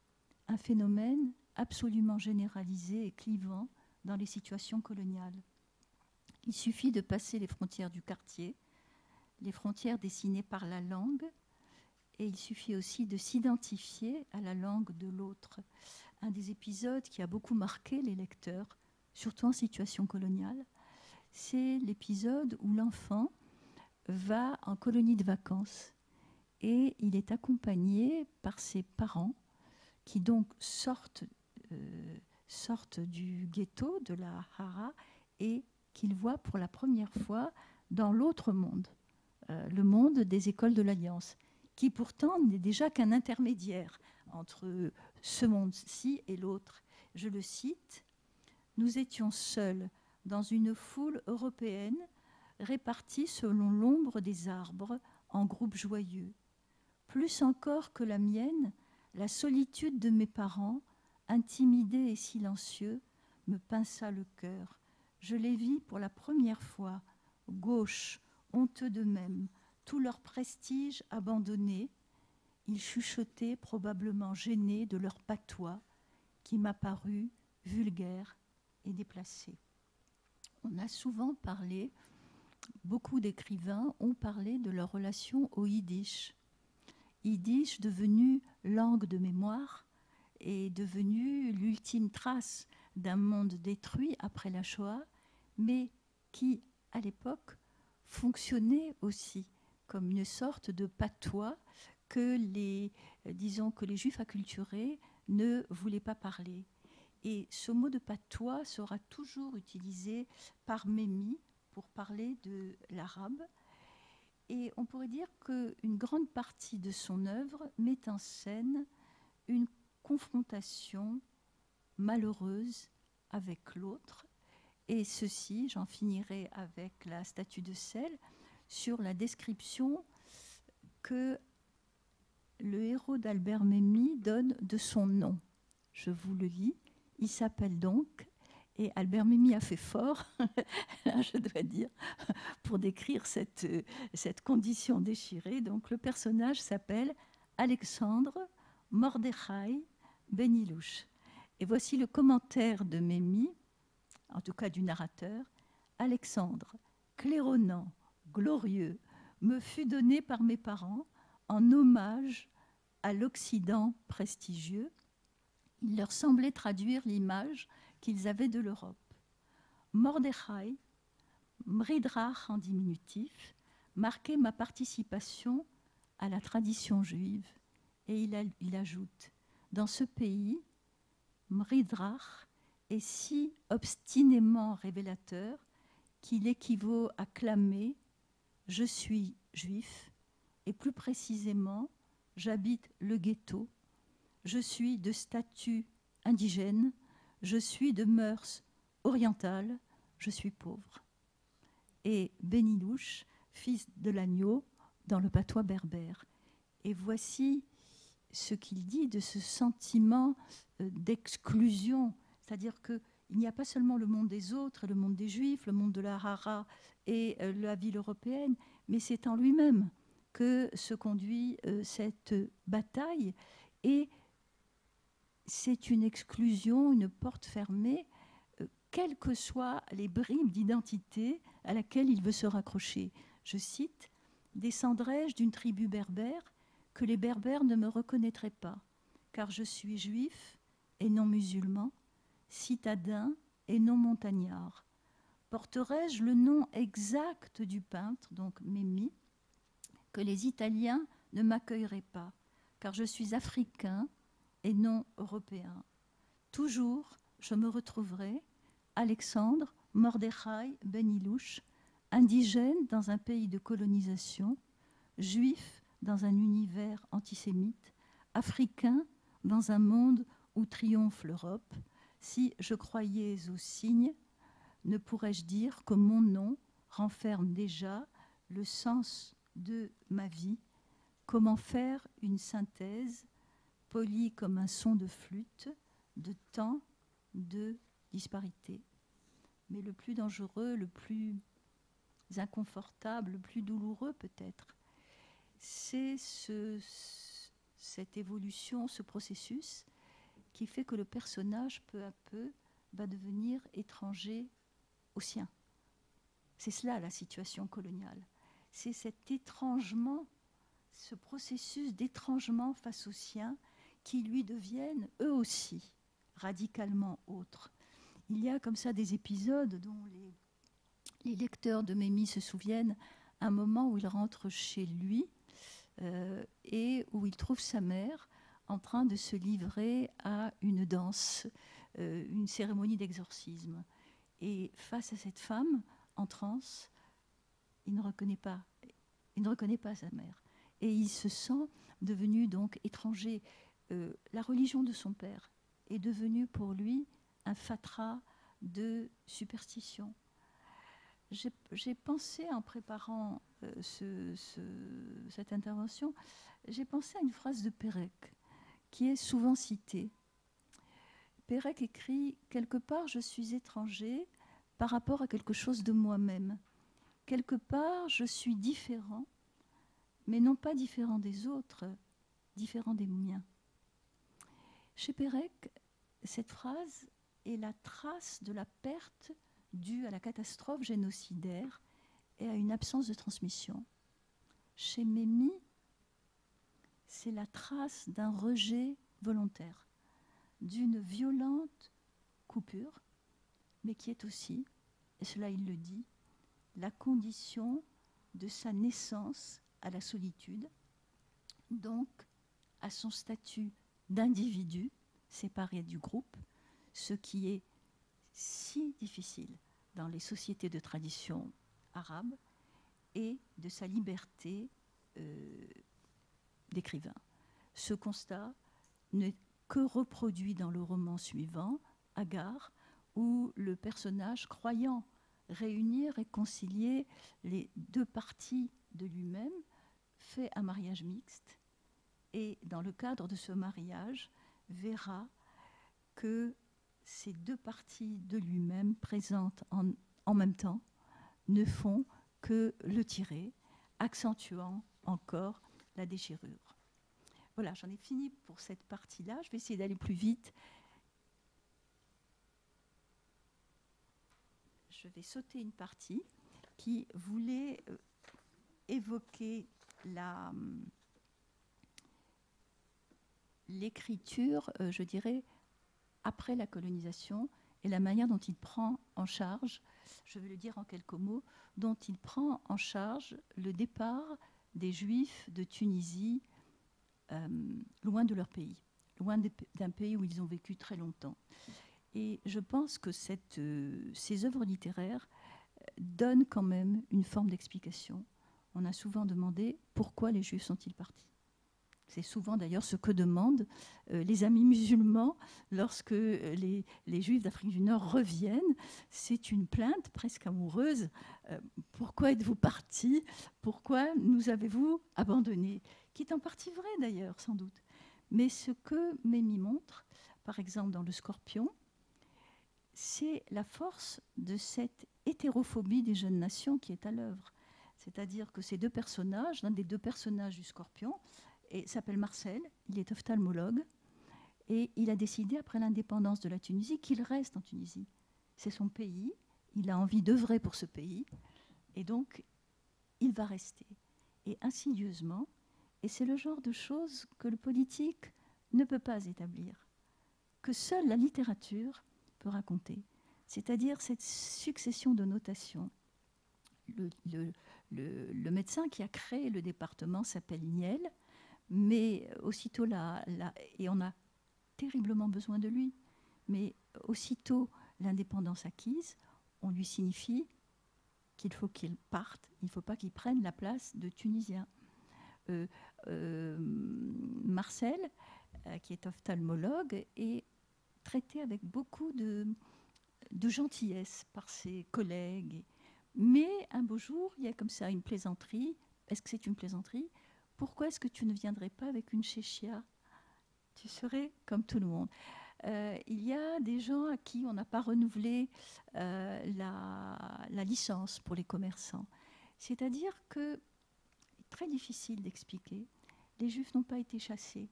un phénomène absolument généralisé et clivant dans les situations coloniales. Il suffit de passer les frontières du quartier, les frontières dessinées par la langue, et il suffit aussi de s'identifier à la langue de l'autre. Un des épisodes qui a beaucoup marqué les lecteurs, surtout en situation coloniale, c'est l'épisode où l'enfant va en colonie de vacances et il est accompagné par ses parents qui donc sortent du ghetto de la Hara et qu'il voit pour la première fois dans l'autre monde, le monde des écoles de l'Alliance, qui pourtant n'est déjà qu'un intermédiaire entre ce monde-ci et l'autre. Je le cite, « Nous étions seuls dans une foule européenne répartie selon l'ombre des arbres en groupes joyeux. Plus encore que la mienne, la solitude de mes parents, intimidés et silencieux, me pinça le cœur. Je les vis pour la première fois, gauches, honteux d'eux-mêmes, tout leur prestige abandonné. Ils chuchotaient, probablement gênés de leur patois, qui m'apparut vulgaire et déplacé. » On a souvent parlé, beaucoup d'écrivains ont parlé de leur relation au yiddish. Yiddish devenu langue de mémoire est devenu l'ultime trace d'un monde détruit après la Shoah, mais qui, à l'époque, fonctionnait aussi comme une sorte de patois que les Juifs acculturés ne voulaient pas parler. Et ce mot de patois sera toujours utilisé par Memmi pour parler de l'arabe. Et on pourrait dire qu'une grande partie de son œuvre met en scène une confrontation malheureuse avec l'autre. Et ceci, j'en finirai avec la statue de sel, sur la description que le héros d'Albert Memmi donne de son nom. Je vous le lis. Il s'appelle donc, et Albert Memmi a fait fort, là, je dois dire, pour décrire cette condition déchirée. Donc le personnage s'appelle Alexandre Mordechai Ben Ilouche. Et voici le commentaire de Memmi, en tout cas du narrateur. Alexandre, claironnant, glorieux, me fut donné par mes parents en hommage à l'Occident prestigieux. Il leur semblait traduire l'image qu'ils avaient de l'Europe. Mordechai, Mridrach en diminutif, marquait ma participation à la tradition juive. Et il ajoute, dans ce pays, Mridrach est si obstinément révélateur qu'il équivaut à clamer « Je suis juif » et plus précisément « J'habite le ghetto », « Je suis de statut indigène », « Je suis de mœurs orientales », « Je suis pauvre ». Et Ben Ilouche, fils de l'agneau, dans le patois berbère. Et voici ce qu'il dit de ce sentiment d'exclusion, c'est-à-dire qu'il n'y a pas seulement le monde des autres, le monde des Juifs, le monde de la Hara et la ville européenne, mais c'est en lui-même que se conduit cette bataille. Et c'est une exclusion, une porte fermée, quelles que soient les bribes d'identité à laquelle il veut se raccrocher. Je cite, « Descendrai-je d'une tribu berbère que les berbères ne me reconnaîtraient pas, car je suis juif et non musulman, citadin et non montagnard. Porterai-je le nom exact du peintre, donc Memmi, que les Italiens ne m'accueilleraient pas, car je suis africain et non européen. Toujours, je me retrouverai, Alexandre Mordechai Ben Ilouche, indigène dans un pays de colonisation, juif dans un univers antisémite, africain dans un monde où triomphe l'Europe. Si je croyais aux signes, ne pourrais-je dire que mon nom renferme déjà le sens de ma vie? Comment faire une synthèse polie comme un son de flûte, de temps, de disparité? Mais le plus dangereux, le plus inconfortable, le plus douloureux peut-être, c'est cette évolution, ce processus qui fait que le personnage, peu à peu, va devenir étranger au sien. C'est cela la situation coloniale. C'est cet étrangement, ce processus d'étrangement face aux siens qui lui deviennent eux aussi radicalement autres. Il y a comme ça des épisodes dont les lecteurs de Memmi se souviennent, un moment où il rentre chez lui et où il trouve sa mère en train de se livrer à une danse, une cérémonie d'exorcisme. Et face à cette femme en transe, il ne reconnaît pas sa mère. Et il se sent devenu donc étranger. La religion de son père est devenue pour lui un fatras de superstition. J'ai pensé, en préparant cette intervention, j'ai pensé à une phrase de Pérec, qui est souvent citée. Pérec écrit « Quelque part, je suis étranger par rapport à quelque chose de moi-même. Quelque part, je suis différent, mais non pas différent des autres, différent des miens. » Chez Pérec, cette phrase est la trace de la perte due à la catastrophe génocidaire et à une absence de transmission. Chez Memmi, c'est la trace d'un rejet volontaire, d'une violente coupure, mais qui est aussi, et cela il le dit, la condition de sa naissance à la solitude, donc à son statut d'individu séparé du groupe, ce qui est si difficile dans les sociétés de tradition arabe, et de sa liberté d'écrivain. Ce constat ne que reproduit dans le roman suivant, Agar, où le personnage, croyant réunir et concilier les deux parties de lui-même, fait un mariage mixte et dans le cadre de ce mariage verra que ces deux parties de lui-même présentes en même temps ne font que le tirer, accentuant encore la déchirure. Voilà, j'en ai fini pour cette partie-là. Je vais essayer d'aller plus vite. Je vais sauter une partie qui voulait évoquer l'écriture, je dirais, après la colonisation et la manière dont il prend en charge, je vais le dire en quelques mots, dont il prend en charge le départ des Juifs de Tunisie loin de leur pays, loin d'un pays où ils ont vécu très longtemps. Et je pense que ces œuvres littéraires donnent quand même une forme d'explication. On a souvent demandé pourquoi les Juifs sont-ils partis. C'est souvent d'ailleurs ce que demandent les amis musulmans lorsque les Juifs d'Afrique du Nord reviennent. C'est une plainte presque amoureuse. Pourquoi êtes-vous partis? Pourquoi nous avez-vous abandonnés? Qui est en partie vrai d'ailleurs, sans doute. Mais ce que Memmi montre, par exemple dans Le Scorpion, c'est la force de cette hétérophobie des jeunes nations qui est à l'œuvre. C'est-à-dire que ces deux personnages, l'un des deux personnages du Scorpion, s'appelle Marcel, il est ophtalmologue, et il a décidé, après l'indépendance de la Tunisie, qu'il reste en Tunisie. C'est son pays, il a envie d'œuvrer pour ce pays, et donc il va rester. Et insidieusement, et c'est le genre de choses que le politique ne peut pas établir, que seule la littérature peut raconter, c'est-à-dire cette succession de notations. Le médecin qui a créé le département s'appelle Niel, mais aussitôt et on a terriblement besoin de lui, mais aussitôt l'indépendance acquise, on lui signifie qu'il faut qu'il parte, il ne faut pas qu'il prenne la place de Tunisien. Marcel, qui est ophtalmologue, est traité avec beaucoup de gentillesse par ses collègues. Mais un beau jour, il y a comme ça une plaisanterie. Est-ce que c'est une plaisanterie? Pourquoi est-ce que tu ne viendrais pas avec une chéchia? Tu serais comme tout le monde. Il y a des gens à qui on n'a pas renouvelé la licence pour les commerçants. C'est-à-dire que, très difficile d'expliquer, les Juifs n'ont pas été chassés,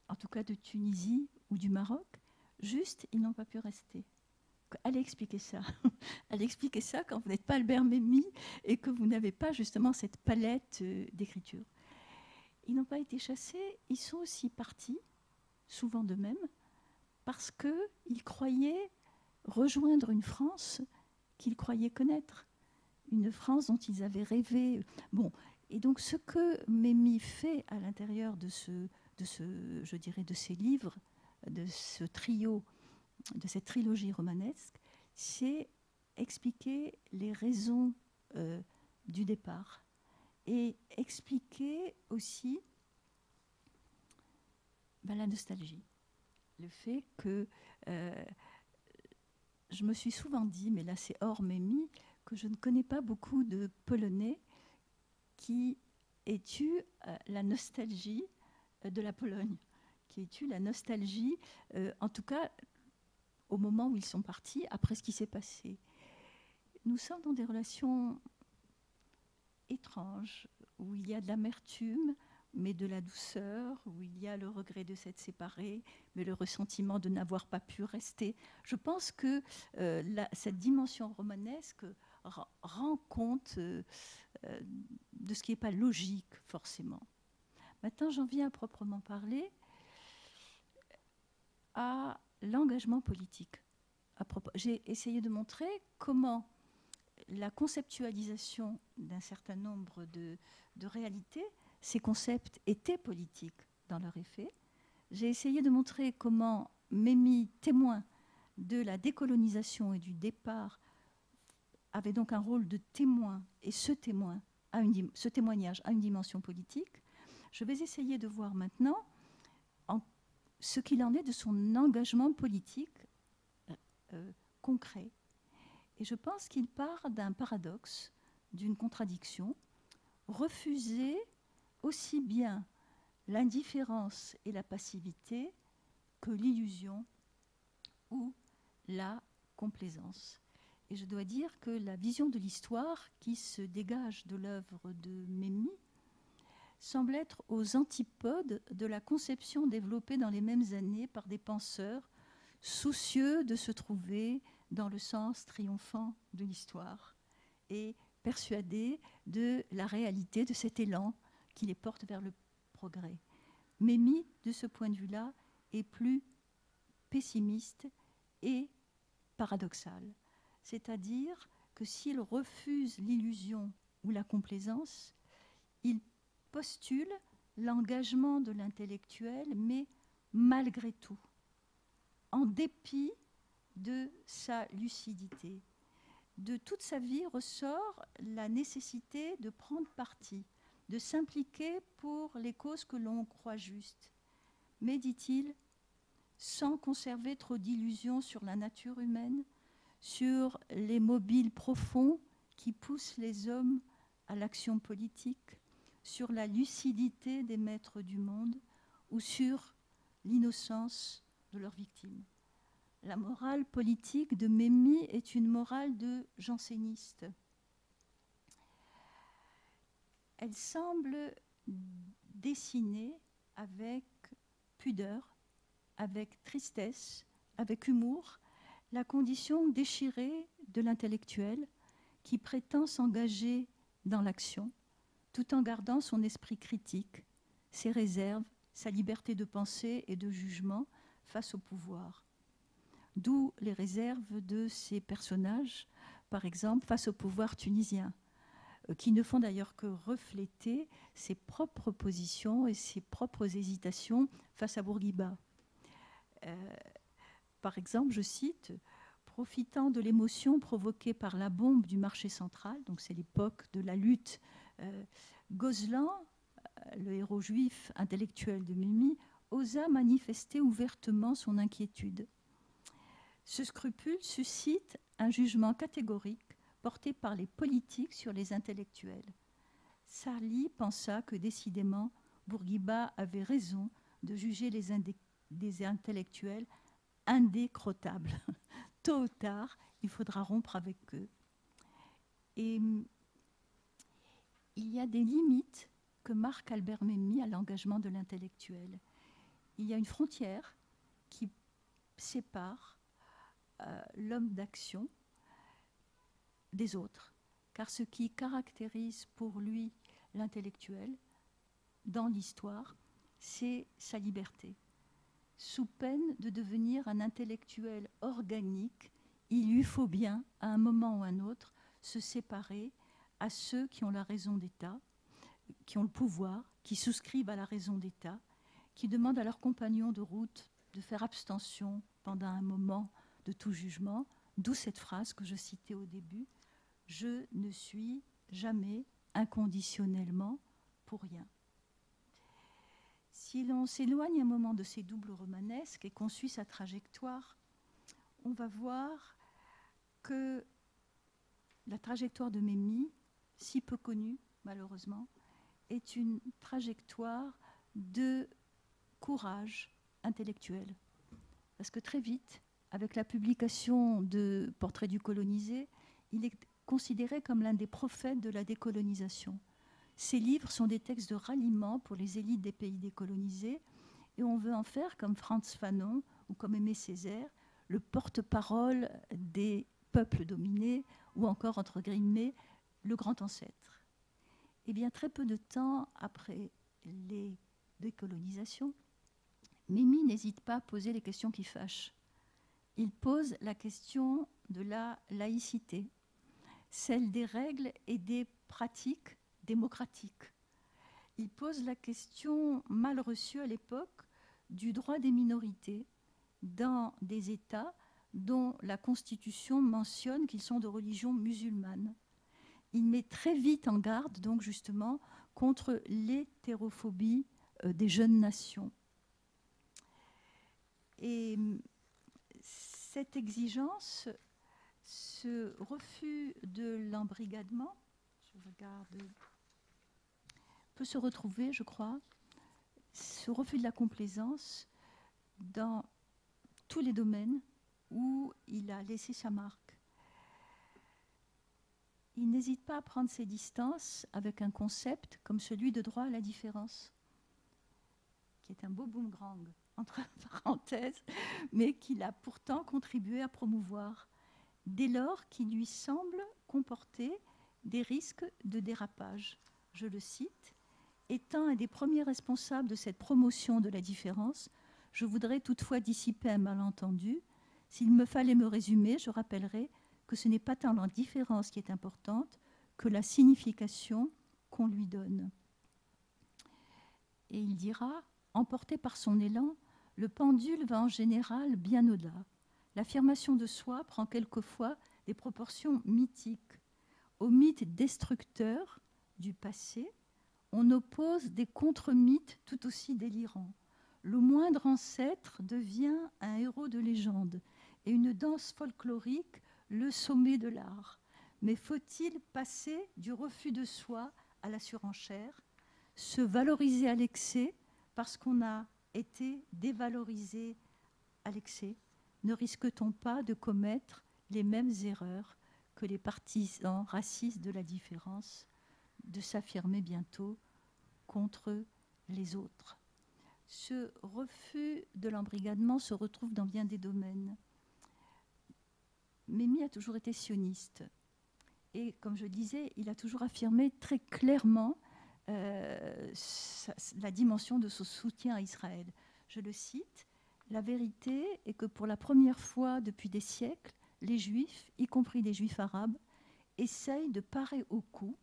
en tout cas de Tunisie ou du Maroc, juste ils n'ont pas pu rester. Allez expliquer ça. Allez expliquer ça quand vous n'êtes pas Albert Memmi et que vous n'avez pas justement cette palette d'écriture. Ils n'ont pas été chassés, ils sont aussi partis, souvent d'eux-mêmes, parce qu'ils croyaient rejoindre une France qu'ils croyaient connaître, une France dont ils avaient rêvé. Bon, et donc ce que Memmi fait à l'intérieur de je dirais, de ces livres, de ce trio, de cette trilogie romanesque, c'est expliquer les raisons du départ et expliquer aussi la nostalgie. Le fait que je me suis souvent dit, mais là c'est hors Memmi, que je ne connais pas beaucoup de Polonais qui aient eu la nostalgie de la Pologne, qui aient eu la nostalgie, en tout cas au moment où ils sont partis, après ce qui s'est passé. Nous sommes dans des relations étranges, où il y a de l'amertume, mais de la douceur, où il y a le regret de s'être séparés, mais le ressentiment de n'avoir pas pu rester. Je pense que cette dimension romanesque rend compte de ce qui n'est pas logique, forcément. Maintenant, j'en viens à proprement parler à l'engagement politique. J'ai essayé de montrer comment la conceptualisation d'un certain nombre de réalités, ces concepts étaient politiques dans leur effet. J'ai essayé de montrer comment Memmi, témoin de la décolonisation et du départ, avait donc un rôle de témoin, et ce témoignage a une dimension politique. Je vais essayer de voir maintenant ce qu'il en est de son engagement politique concret. Et je pense qu'il part d'un paradoxe, d'une contradiction, refuser aussi bien l'indifférence et la passivité que l'illusion ou la complaisance. Et je dois dire que la vision de l'histoire qui se dégage de l'œuvre de Memmi semble être aux antipodes de la conception développée dans les mêmes années par des penseurs soucieux de se trouver dans le sens triomphant de l'histoire et persuadés de la réalité de cet élan qui les porte vers le progrès. Memmi, de ce point de vue-là, est plus pessimiste et paradoxal. C'est-à-dire que s'il refuse l'illusion ou la complaisance, il postule l'engagement de l'intellectuel, mais malgré tout, en dépit de sa lucidité. De toute sa vie ressort la nécessité de prendre parti, de s'impliquer pour les causes que l'on croit justes. Mais, dit-il, sans conserver trop d'illusions sur la nature humaine, sur les mobiles profonds qui poussent les hommes à l'action politique, sur la lucidité des maîtres du monde ou sur l'innocence de leurs victimes. La morale politique de Memmi est une morale de janséniste. Elle semble dessiner avec pudeur, avec tristesse, avec humour, la condition déchirée de l'intellectuel qui prétend s'engager dans l'action, tout en gardant son esprit critique, ses réserves, sa liberté de pensée et de jugement face au pouvoir. D'où les réserves de ces personnages, par exemple, face au pouvoir tunisien, qui ne font d'ailleurs que refléter ses propres positions et ses propres hésitations face à Bourguiba. Par exemple, je cite, « Profitant de l'émotion provoquée par la bombe du marché central », donc c'est l'époque de la lutte, Gozlan, le héros juif intellectuel de Memmi, osa manifester ouvertement son inquiétude. Ce scrupule suscite un jugement catégorique porté par les politiques sur les intellectuels. Sarli pensa que décidément Bourguiba avait raison de juger des intellectuels indécrottables. Tôt ou tard, il faudra rompre avec eux. Et il y a des limites que marque Albert Memmi à l'engagement de l'intellectuel. Il y a une frontière qui sépare l'homme d'action des autres, car ce qui caractérise pour lui l'intellectuel dans l'histoire, c'est sa liberté. Sous peine de devenir un intellectuel organique, il lui faut bien, à un moment ou à un autre, se séparer à ceux qui ont la raison d'État, qui ont le pouvoir, qui souscrivent à la raison d'État, qui demandent à leurs compagnons de route de faire abstention pendant un moment de tout jugement, d'où cette phrase que je citais au début, « Je ne suis jamais inconditionnellement pour rien ». Si l'on s'éloigne un moment de ces doubles romanesques et qu'on suit sa trajectoire, on va voir que la trajectoire de Memmi, si peu connue malheureusement, est une trajectoire de courage intellectuel. Parce que très vite, avec la publication de Portrait du colonisé, il est considéré comme l'un des prophètes de la décolonisation. Ces livres sont des textes de ralliement pour les élites des pays décolonisés et on veut en faire, comme Frantz Fanon ou comme Aimé Césaire, le porte-parole des peuples dominés ou encore, entre guillemets, le grand ancêtre. Et bien, très peu de temps après les décolonisations, Memmi n'hésite pas à poser les questions qui fâchent. Il pose la question de la laïcité, celle des règles et des pratiques démocratiques. Il pose la question mal reçue à l'époque du droit des minorités dans des États dont la Constitution mentionne qu'ils sont de religion musulmane. Il met très vite en garde, donc justement, contre l'hétérophobie des jeunes nations. Et cette exigence, ce refus de l'embrigadement, je regarde, peut se retrouver, je crois, ce refus de la complaisance dans tous les domaines où il a laissé sa marque. Il n'hésite pas à prendre ses distances avec un concept comme celui de droit à la différence, qui est un beau boomerang, entre parenthèses, mais qu'il a pourtant contribué à promouvoir, dès lors qu'il lui semble comporter des risques de dérapage. Je le cite, « Étant un des premiers responsables de cette promotion de la différence, je voudrais toutefois dissiper un malentendu. S'il me fallait me résumer, je rappellerai que ce n'est pas tant la différence qui est importante que la signification qu'on lui donne. » Et il dira, emporté par son élan, le pendule va en général bien au-delà. L'affirmation de soi prend quelquefois des proportions mythiques. Au mythe destructeur du passé, on oppose des contre-mythes tout aussi délirants. Le moindre ancêtre devient un héros de légende et une danse folklorique le sommet de l'art. Mais faut-il passer du refus de soi à la surenchère, se valoriser à l'excès parce qu'on a été dévalorisé à l'excès? Ne risque-t-on pas de commettre les mêmes erreurs que les partisans racistes de la différence, de s'affirmer bientôt contre les autres? Ce refus de l'embrigadement se retrouve dans bien des domaines. Memmi a toujours été sioniste. Et comme je disais, il a toujours affirmé très clairement la dimension de son soutien à Israël. Je le cite, « La vérité est que pour la première fois depuis des siècles, les Juifs, y compris les Juifs arabes, essayent de parer au coup,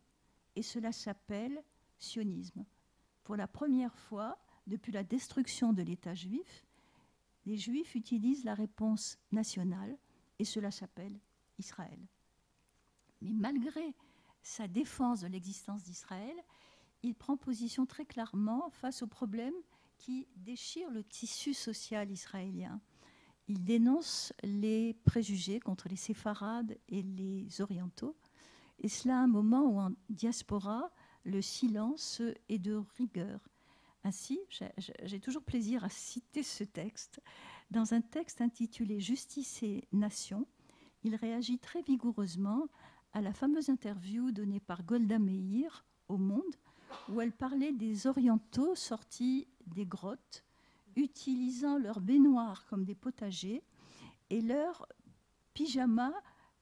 et cela s'appelle sionisme. Pour la première fois, depuis la destruction de l'État juif, les Juifs utilisent la réponse nationale, et cela s'appelle Israël. » Mais malgré sa défense de l'existence d'Israël, il prend position très clairement face aux problèmes qui déchirent le tissu social israélien. Il dénonce les préjugés contre les séfarades et les orientaux, et cela à un moment où en diaspora, le silence est de rigueur. Ainsi, j'ai toujours plaisir à citer ce texte. Dans un texte intitulé « Justice et Nation », il réagit très vigoureusement à la fameuse interview donnée par Golda Meir au Monde, où elle parlait des orientaux sortis des grottes, utilisant leurs baignoires comme des potagers et leurs pyjamas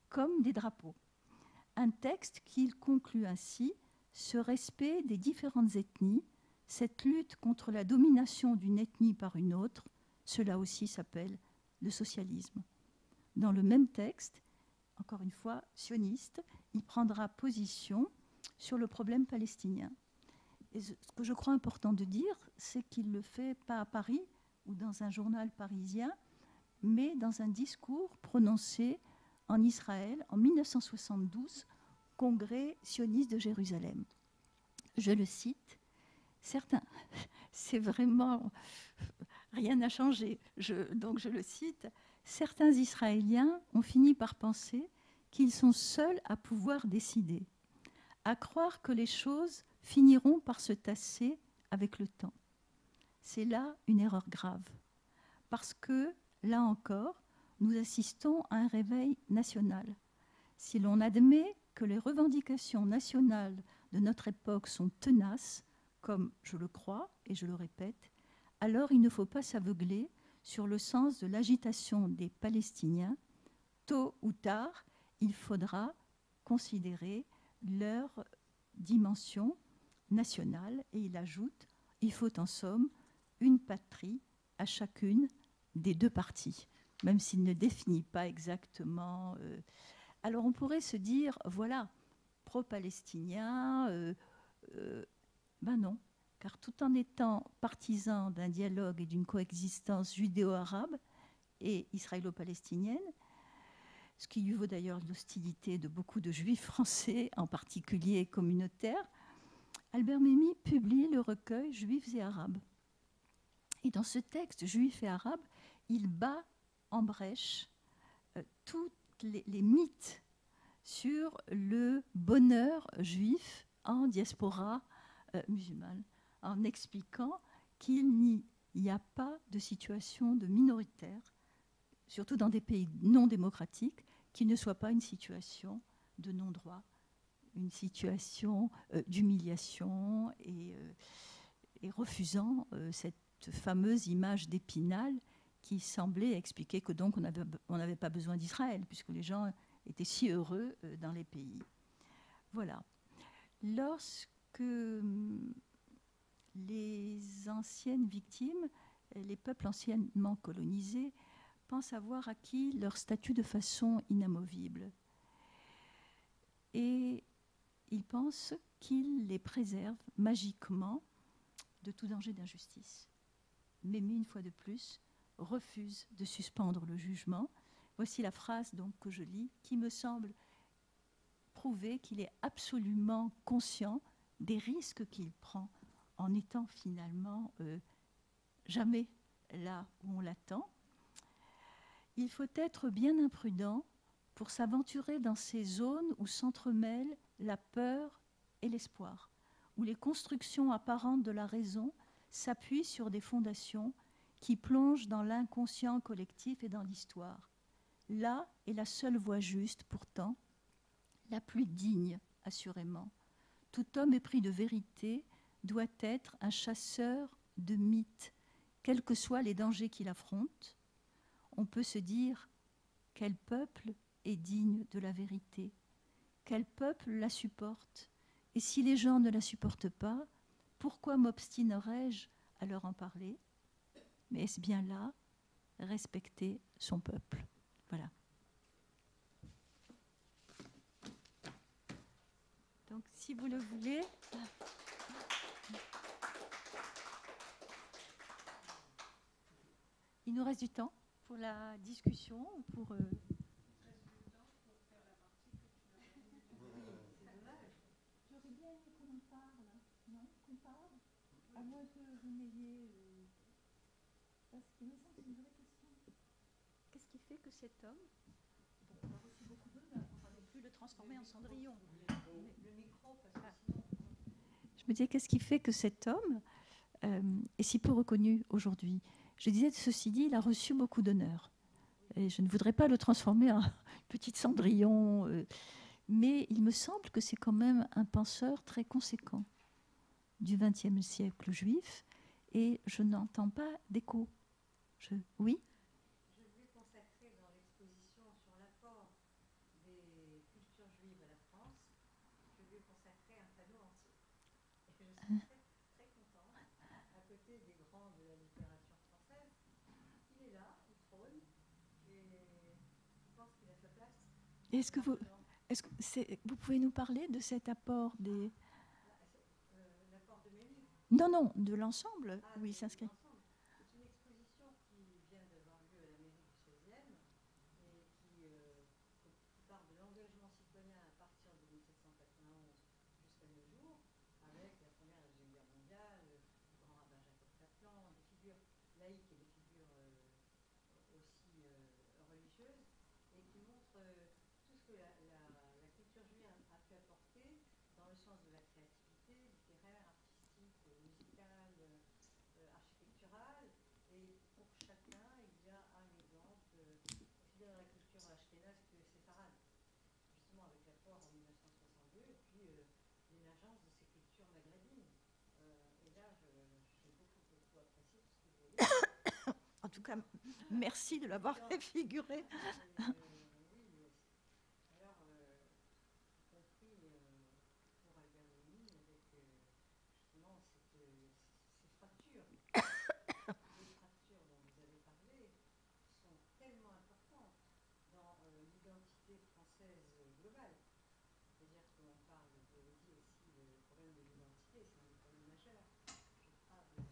comme des drapeaux. Un texte qui conclut ainsi « Ce respect des différentes ethnies, cette lutte contre la domination d'une ethnie par une autre, cela aussi s'appelle le socialisme. » Dans le même texte, encore une fois sioniste, il prendra position sur le problème palestinien. Et ce que je crois important de dire, c'est qu'il ne le fait pas à Paris ou dans un journal parisien, mais dans un discours prononcé en Israël en 1972, Congrès sioniste de Jérusalem. Je le cite, certains, c'est vraiment, rien n'a changé, donc je le cite, certains Israéliens ont fini par penser qu'ils sont seuls à pouvoir décider, à croire que les choses finiront par se tasser avec le temps. C'est là une erreur grave, parce que, là encore, nous assistons à un réveil national. Si l'on admet que les revendications nationales de notre époque sont tenaces, comme je le crois et je le répète, alors il ne faut pas s'aveugler sur le sens de l'agitation des Palestiniens. Tôt ou tard, il faudra considérer leur dimension nationale. Et il ajoute, il faut en somme une patrie à chacune des deux parties, même s'il ne définit pas exactement. Alors on pourrait se dire, voilà, pro-palestinien, ben non, car tout en étant partisan d'un dialogue et d'une coexistence judéo-arabe et israélo-palestinienne, ce qui lui vaut d'ailleurs l'hostilité de beaucoup de juifs français, en particulier communautaires, Albert Memmi publie le recueil Juifs et Arabes. Et dans ce texte, Juifs et Arabes, il bat en brèche tous les mythes sur le bonheur juif en diaspora musulmane, en expliquant qu'il n'y a pas de situation de minoritaire, surtout dans des pays non démocratiques, qui ne soit pas une situation de non-droit, une situation d'humiliation et refusant cette fameuse image d'Épinal qui semblait expliquer que donc on n'avait pas besoin d'Israël puisque les gens étaient si heureux dans les pays. Voilà. Lorsque les anciennes victimes, les peuples anciennement colonisés, pensent avoir acquis leur statut de façon inamovible. Et ils pensent qu'ils les préservent magiquement de tout danger d'injustice. Mémé, une fois de plus, refuse de suspendre le jugement. Voici la phrase donc, que je lis, qui me semble prouver qu'il est absolument conscient des risques qu'il prend en étant finalement jamais là où on l'attend. Il faut être bien imprudent pour s'aventurer dans ces zones où s'entremêlent la peur et l'espoir, où les constructions apparentes de la raison s'appuient sur des fondations qui plongent dans l'inconscient collectif et dans l'histoire. Là est la seule voie juste, pourtant, la plus digne, assurément. Tout homme épris de vérité doit être un chasseur de mythes, quels que soient les dangers qu'il affronte. On peut se dire quel peuple est digne de la vérité, quel peuple la supporte, et si les gens ne la supportent pas, pourquoi m'obstinerais-je à leur en parler? Mais est-ce bien là respecter son peuple? Voilà. Donc, si vous le voulez, il nous reste du temps pour la discussion ou pour. J'aurais bien aimé qu'on en parle. Non, qu'on parle. À moins que vous n'ayez. Parce qu'il me semble que c'est une vraie question. Qu'est-ce qui fait que cet homme. Bon, on a reçu beaucoup d'honneur, on va non plus le transformer en Cendrillon. Le micro, parce que sinon. Je me disais, qu'est-ce qui fait que cet homme est si peu reconnu aujourd'hui? Je disais, ceci dit, il a reçu beaucoup d'honneur. Et je ne voudrais pas le transformer en petite Cendrillon, mais il me semble que c'est quand même un penseur très conséquent du XXe siècle juif, et je n'entends pas d'écho. Oui? Je lui ai consacré dans l'exposition sur l'apport des cultures juives à la France, je lui ai consacré un panneau entier. Et je suis très contente, à côté des grands de la littérature française. Il est là, il trône, et je pense qu'il a sa place. Est-ce que vous pouvez nous parler de cet apport des... L'apport de mes livres? Non, de l'ensemble où il s'inscrit. C'est une exposition qui vient d'avoir lieu à la mairie du 16e et qui part de l'engagement citoyen à partir de 1791 jusqu'à nos jours, avec la première et la Deuxième Guerre mondiale, le grand rabbin Jacob Kaplan, des figures laïques et des figures aussi religieuses, et qui montrent tout ce que la culture juive a pu apporter dans le sens de la créativité littéraire, artistique, musicale, architecturale. Et pour chacun, il y a un exemple, aussi bien dans la culture ashkénaze que séfarade, justement avec l'apport en 1962, et puis l'émergence de ces cultures maghrébines. Et là, j'ai beaucoup apprécié tout ce que vous avez dit. En tout cas, merci de l'avoir fait figurer. Globale. C'est-à-dire qu'on parle, vous avez dit aussi, le problème de l'identité, c'est un problème majeur. Je crois que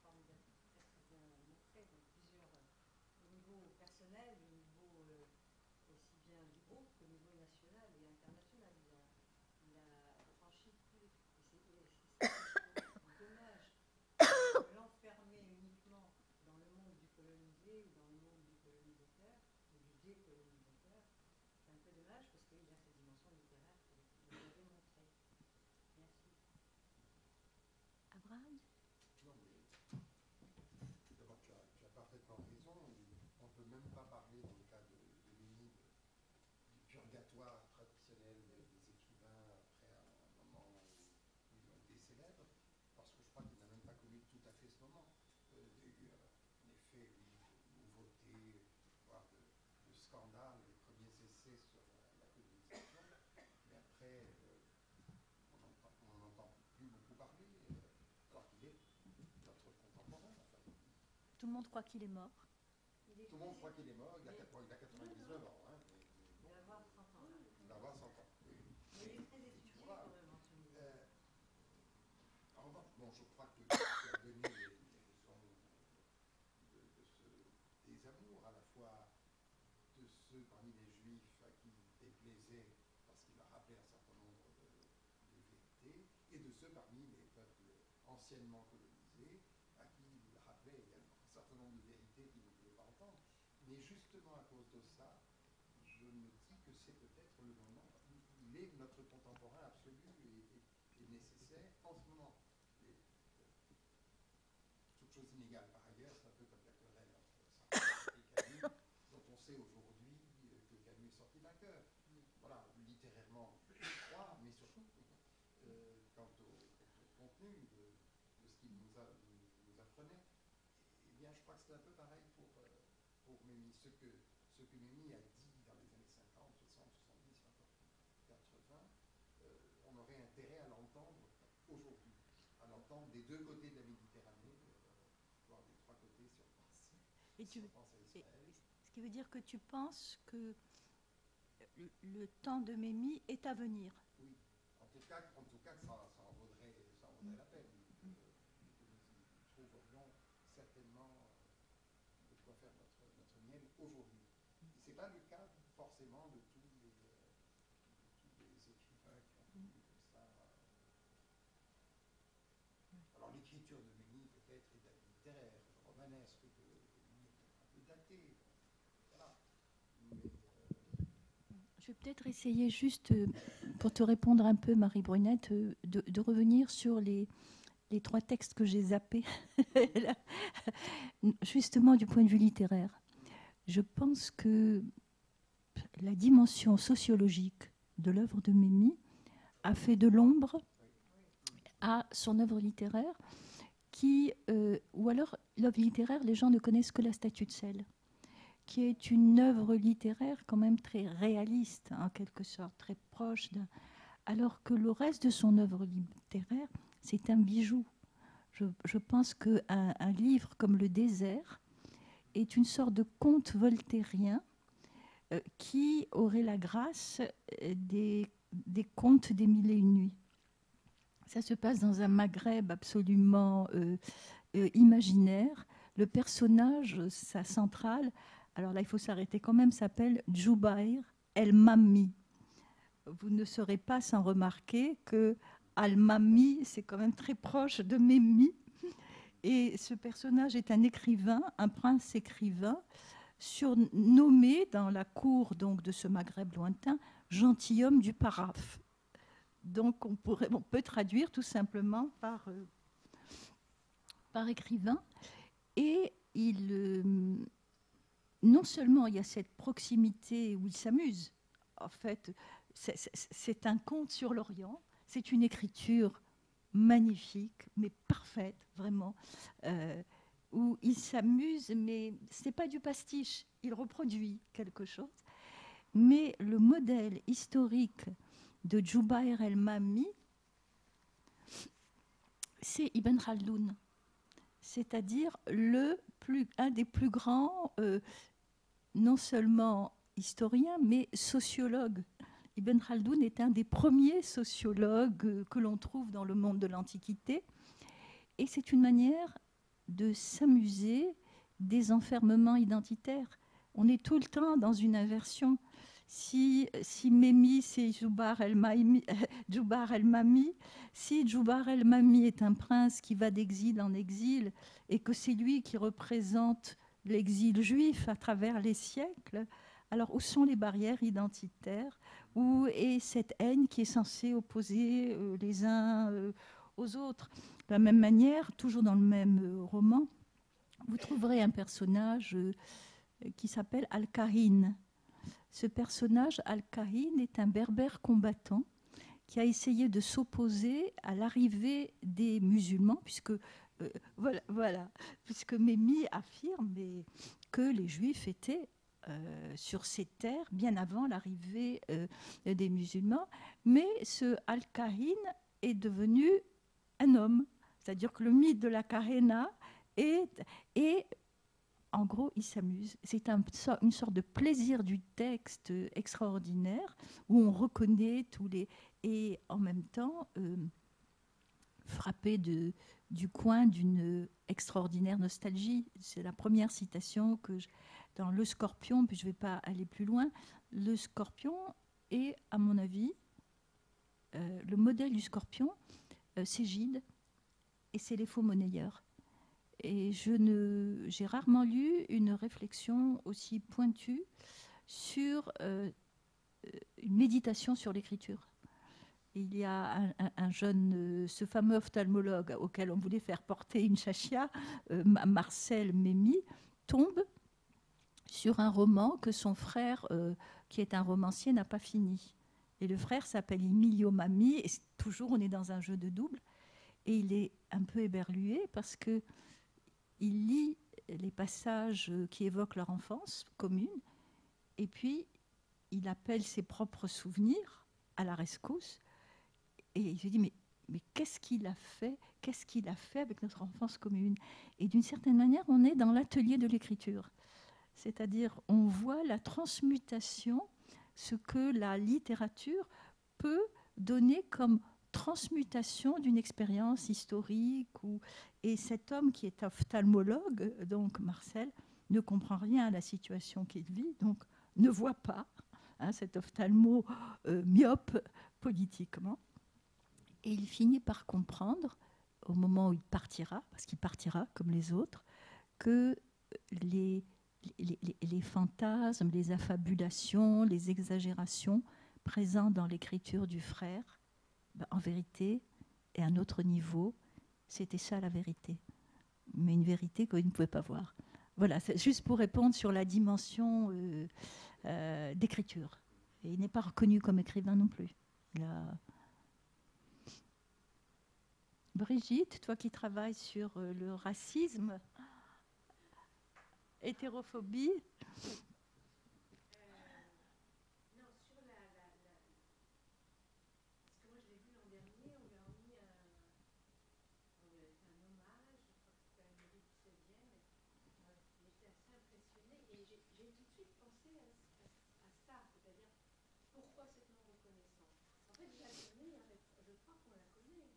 formidable, très très bien montré, donc plusieurs, au niveau personnel, au niveau des colonisateurs. C'est un peu dommage parce qu'il y a cette dimension littéraire que vous avez montrée. Merci. Abraham? Non, mais d'abord, tu as parfaitement raison. On ne peut même pas parler, dans le cas de Mémie, du purgatoire traditionnel des écrivains après un moment où ils ont été célèbres, parce que je crois qu'il n'a même pas connu tout à fait ce moment. Il y a eu en effet une nouveauté, voire de scandale, les premiers essais sur la colonisation, mais après, on n'entend plus beaucoup parler, alors qu'il est notre contemporain. Enfin, Tout le monde croit qu'il est mort. tout le monde croit qu'il est mort, il a 99 ans. Hein, Il va avoir 30 ans. Là. il va avoir 100 ans. Oui. Mais il est très étudié Voilà. quand même en Tunisie. En revanche, bon, je crois que tu as donné les raisons de ce désamour, à la fois de ceux parmi les juifs à qui il déplaisait parce qu'il a rappelé un certain nombre de vérités, et de ceux parmi les peuples anciennement colonisés à qui il rappelait également un certain nombre de vérités qu'il ne voulait pas entendre. Mais justement à cause de ça, je me dis que c'est peut-être le moment, il est notre contemporain absolu et nécessaire en ce moment. Toute chose inégale par ailleurs, c'est un peu comme la querelle entre Sartre et Camus, dont on sait aujourd'hui que Camus est sorti vainqueur. Voilà, littérairement, je crois, mais surtout quant au contenu de ce qu'il nous apprenait. Eh bien, je crois que c'est un peu pareil pour Mémie. Ce que Mémie a dit dans les années 50, 60, 70, 80, on aurait intérêt à l'entendre aujourd'hui, à l'entendre des deux côtés de la Méditerranée, voire des trois côtés si on pense à Israël. Ce qui veut dire que tu penses que le temps de Mémie est à venir. Oui, en tout cas ça en vaudrait la peine. Nous trouverions certainement de quoi faire notre miel aujourd'hui. Ce n'est pas le cas forcément de tous les écrivains qui ont connu comme ça. Alors l'écriture de Mémie peut-être est littéraire, romanesque, que Mémie est un peu daté. Voilà. Mais, je vais peut-être essayer juste, pour te répondre un peu, Marie-Brunette, de revenir sur les trois textes que j'ai zappés, justement du point de vue littéraire. Je pense que la dimension sociologique de l'œuvre de Mémie a fait de l'ombre à son œuvre littéraire, ou alors l'œuvre littéraire, les gens ne connaissent que la statue de sel, qui est une œuvre littéraire quand même très réaliste, en quelque sorte, très proche d'un... Alors que le reste de son œuvre littéraire, c'est un bijou. Je pense qu'un livre comme Le Désert est une sorte de conte voltairien qui aurait la grâce des contes des Mille et une nuits. Ça se passe dans un Maghreb absolument imaginaire. Le personnage, sa centrale, alors là il faut s'arrêter quand même, s'appelle Djoubair el-Mammi. Vous ne serez pas sans remarquer que Al-Mammi, c'est quand même très proche de Mémie. Et ce personnage est un écrivain, un prince écrivain, surnommé dans la cour donc, de ce Maghreb lointain, gentilhomme du Paraf. Donc on peut traduire tout simplement par écrivain. Et non seulement il y a cette proximité où il s'amuse, en fait, c'est un conte sur l'Orient, c'est une écriture magnifique, mais parfaite, vraiment, où il s'amuse, mais ce n'est pas du pastiche, il reproduit quelque chose. Mais le modèle historique de Djoubair el-Mammi, c'est Ibn Khaldoun, c'est-à-dire un des plus grands, non seulement historiens, mais sociologues. Ibn Khaldoun est un des premiers sociologues que l'on trouve dans le monde de l'Antiquité. Et c'est une manière de s'amuser des enfermements identitaires. On est tout le temps dans une inversion. Si Mémie, c'est Djoubair el-Mammi, si Djoubair el-Mammi est un prince qui va d'exil en exil et que c'est lui qui représente l'exil juif à travers les siècles, Alors, où sont les barrières identitaires? Où est cette haine qui est censée opposer les uns aux autres? De la même manière, toujours dans le même roman, vous trouverez un personnage qui s'appelle Al-Kahin. Ce personnage, Al-Kahin, est un berbère combattant qui a essayé de s'opposer à l'arrivée des musulmans, puisque, voilà, puisque Mémie affirme que les Juifs étaient sur ces terres bien avant l'arrivée des musulmans. Mais ce Al-Kahin est devenu un homme. C'est-à-dire que le mythe de la Kahena est en gros, il s'amuse. C'est une sorte de plaisir du texte extraordinaire où on reconnaît tous les... Et en même temps, frappé du coin d'une extraordinaire nostalgie. C'est la première citation dans Le Scorpion, puis je ne vais pas aller plus loin. Le Scorpion est, à mon avis, le modèle du Scorpion, c'est Gide et c'est les faux monnayeurs. Et j'ai rarement lu une réflexion aussi pointue sur une méditation sur l'écriture. Il y a un jeune, ce fameux ophtalmologue auquel on voulait faire porter une chachia, Marcel Mémy, tombe sur un roman que son frère, qui est un romancier, n'a pas fini. Et le frère s'appelle Emilio Mami, et toujours on est dans un jeu de double, et il est un peu éberlué parce que il lit les passages qui évoquent leur enfance commune, et puis il appelle ses propres souvenirs à la rescousse, et il se dit mais qu'est-ce qu'il a fait avec notre enfance commune? Et d'une certaine manière, on est dans l'atelier de l'écriture. C'est-à-dire, on voit la transmutation, ce que la littérature peut donner comme transmutation d'une expérience historique. Et cet homme qui est ophtalmologue, donc Marcel, ne comprend rien à la situation qu'il vit, donc ne voit pas cet ophtalmo myope politiquement. Et il finit par comprendre, au moment où il partira, parce qu'il partira comme les autres, que les fantasmes, les affabulations, les exagérations présentes dans l'écriture du frère, en vérité, et à un autre niveau, c'était ça la vérité. Mais une vérité qu'il ne pouvait pas voir. Voilà, c'est juste pour répondre sur la dimension d'écriture. Et il n'est pas reconnu comme écrivain non plus. Brigitte, toi qui travailles sur le racisme, hétérophobie. Non, sur parce que moi je l'ai vu l'an dernier, on lui a remis on lui a fait un hommage, je crois que c'était à la mairie du 16e, j'étais assez impressionnée et j'ai tout de suite pensé à ça, c'est-à-dire pourquoi cette non-reconnaissance. En fait, je la connais, je crois qu'on la connaît.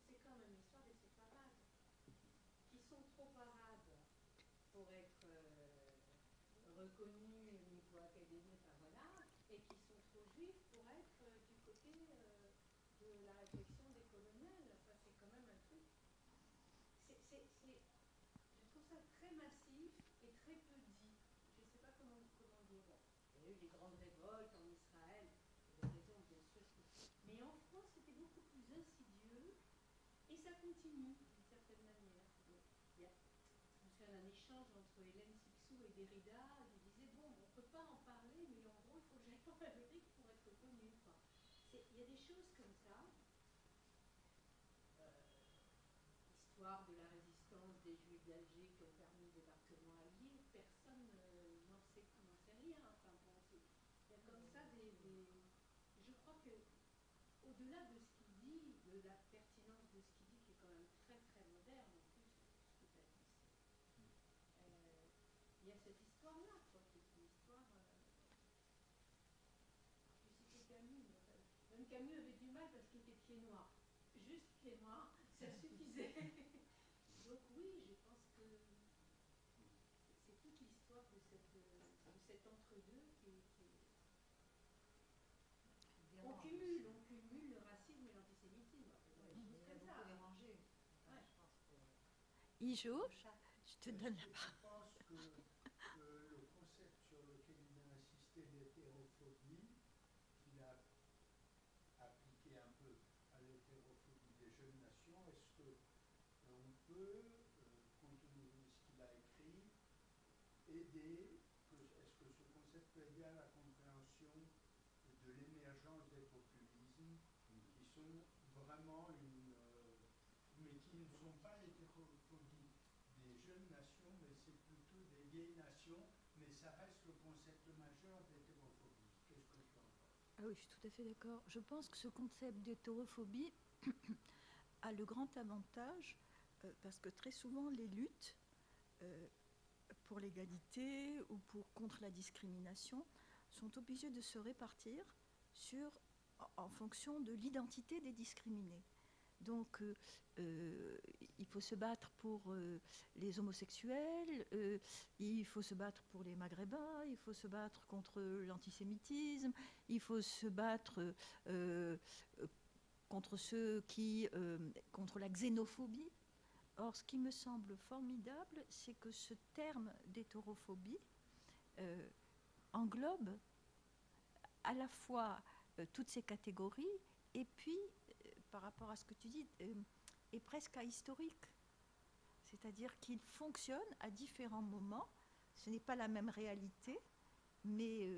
C'est quand même l'histoire des séfarades, qui sont trop arabes pour être reconnus au niveau académique, enfin voilà, et qui sont trop juifs pour être du côté de la réflexion des coloniales. Enfin, c'est quand même un truc. Je trouve ça très massif et très peu dit. Je ne sais pas comment dire. Bon, il y a eu des grandes révoltes en Israël, il y a des raisons bien sûr. Mais en France, c'était beaucoup plus insidieux et ça continue d'une certaine manière. Je me souviens d'un échange entre Hélène Sixou et Derrida. Je disais, bon, on ne peut pas en parler, mais en gros, il faut que j'aille en Amérique pour être connue. Il y a des choses comme ça. L'histoire de la résistance des Juifs d'Alger qui ont permis le débarquement à Lille, personne n'en sait rien. Enfin, bon, il y a comme ça je crois que au-delà de ce qu'il dit, de la pertinence de ce qu'il dit, qui est quand même très très moderne en plus, ce que tu as dit, il y a cette histoire-là, quoi, qui est une histoire. Je citais Camus, même Camus avait du mal parce qu'il était pieds noirs. Juste pieds noirs, ça suffisait. Donc oui, je pense que c'est toute l'histoire de cet entre-deux qui on cumule le racisme et l'antisémitisme. C'est ça. Dérangé. Ouais. Je pense que Ijo, je te donne la parole. Je pense que le concept sur lequel il vient insister peut, compte tenu de ce qu'il a écrit, aider, est-ce que ce concept peut aider à la compréhension de l'émergence des populismes qui sont vraiment mais qui ne sont pas l'hétérophobie des jeunes nations, mais c'est plutôt des vieilles nations, mais ça reste le concept majeur d'hétérophobie. Qu'est-ce que tu en penses? Ah oui, je suis tout à fait d'accord. Je pense que ce concept d'hétérophobie a le grand avantage, parce que très souvent les luttes pour l'égalité ou contre la discrimination sont obligées de se répartir en fonction de l'identité des discriminés. Donc, il faut se battre pour les homosexuels, il faut se battre pour les maghrébins, il faut se battre contre l'antisémitisme, il faut se battre contre contre la xénophobie. Or, ce qui me semble formidable, c'est que ce terme d'hétérophobie englobe à la fois toutes ces catégories et puis, par rapport à ce que tu dis, est presque ahistorique. C'est-à-dire qu'il fonctionne à différents moments. Ce n'est pas la même réalité, mais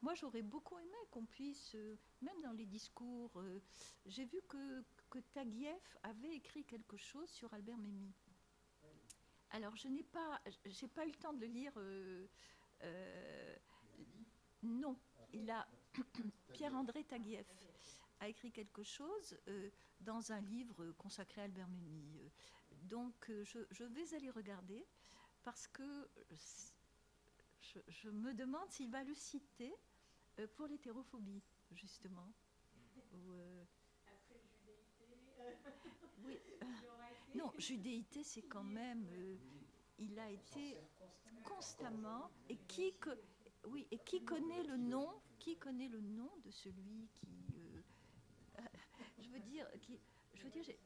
moi j'aurais beaucoup aimé qu'on puisse, même dans les discours, j'ai vu que Taguieff avait écrit quelque chose sur Albert Memmi. Alors je n'ai pas eu le temps de le lire. Non, il a Pierre-André Taguieff a écrit quelque chose dans un livre consacré à Albert Memmi. Donc je vais aller regarder parce que je me demande s'il va le citer pour l'hétérophobie, justement. Après judéité, Oui. Non, judéité, c'est quand même... il a été constamment... Et qui connaît le nom de celui qui... je veux dire, j'ai...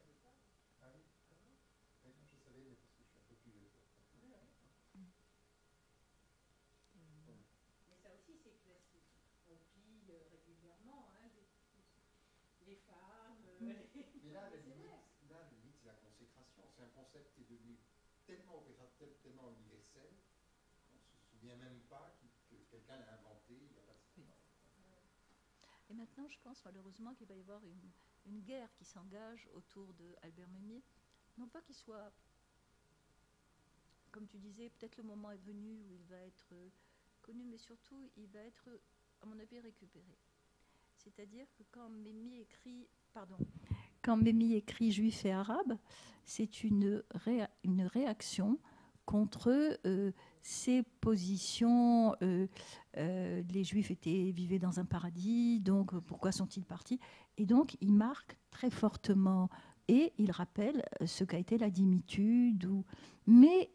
mais ça aussi c'est classique. On pille régulièrement les femmes. Mais là, la limite, c'est la consécration. C'est un concept qui est devenu tellement opérateur, tellement universel, qu'on ne se souvient même pas que quelqu'un l'a inventé il n'y a pas de temps. Et maintenant, je pense malheureusement qu'il va y avoir une guerre qui s'engage autour de Albert Memmi. Non pas qu'il soit, comme tu disais, peut-être le moment est venu où il va être connu, mais surtout, il va être, à mon avis, récupéré. C'est-à-dire que quand Memmi écrit Juif et Arabe, c'est une réaction contre ces positions. Les Juifs vivaient dans un paradis, donc pourquoi sont-ils partis? Et donc, il marque très fortement et il rappelle ce qu'a été la dimitude, mais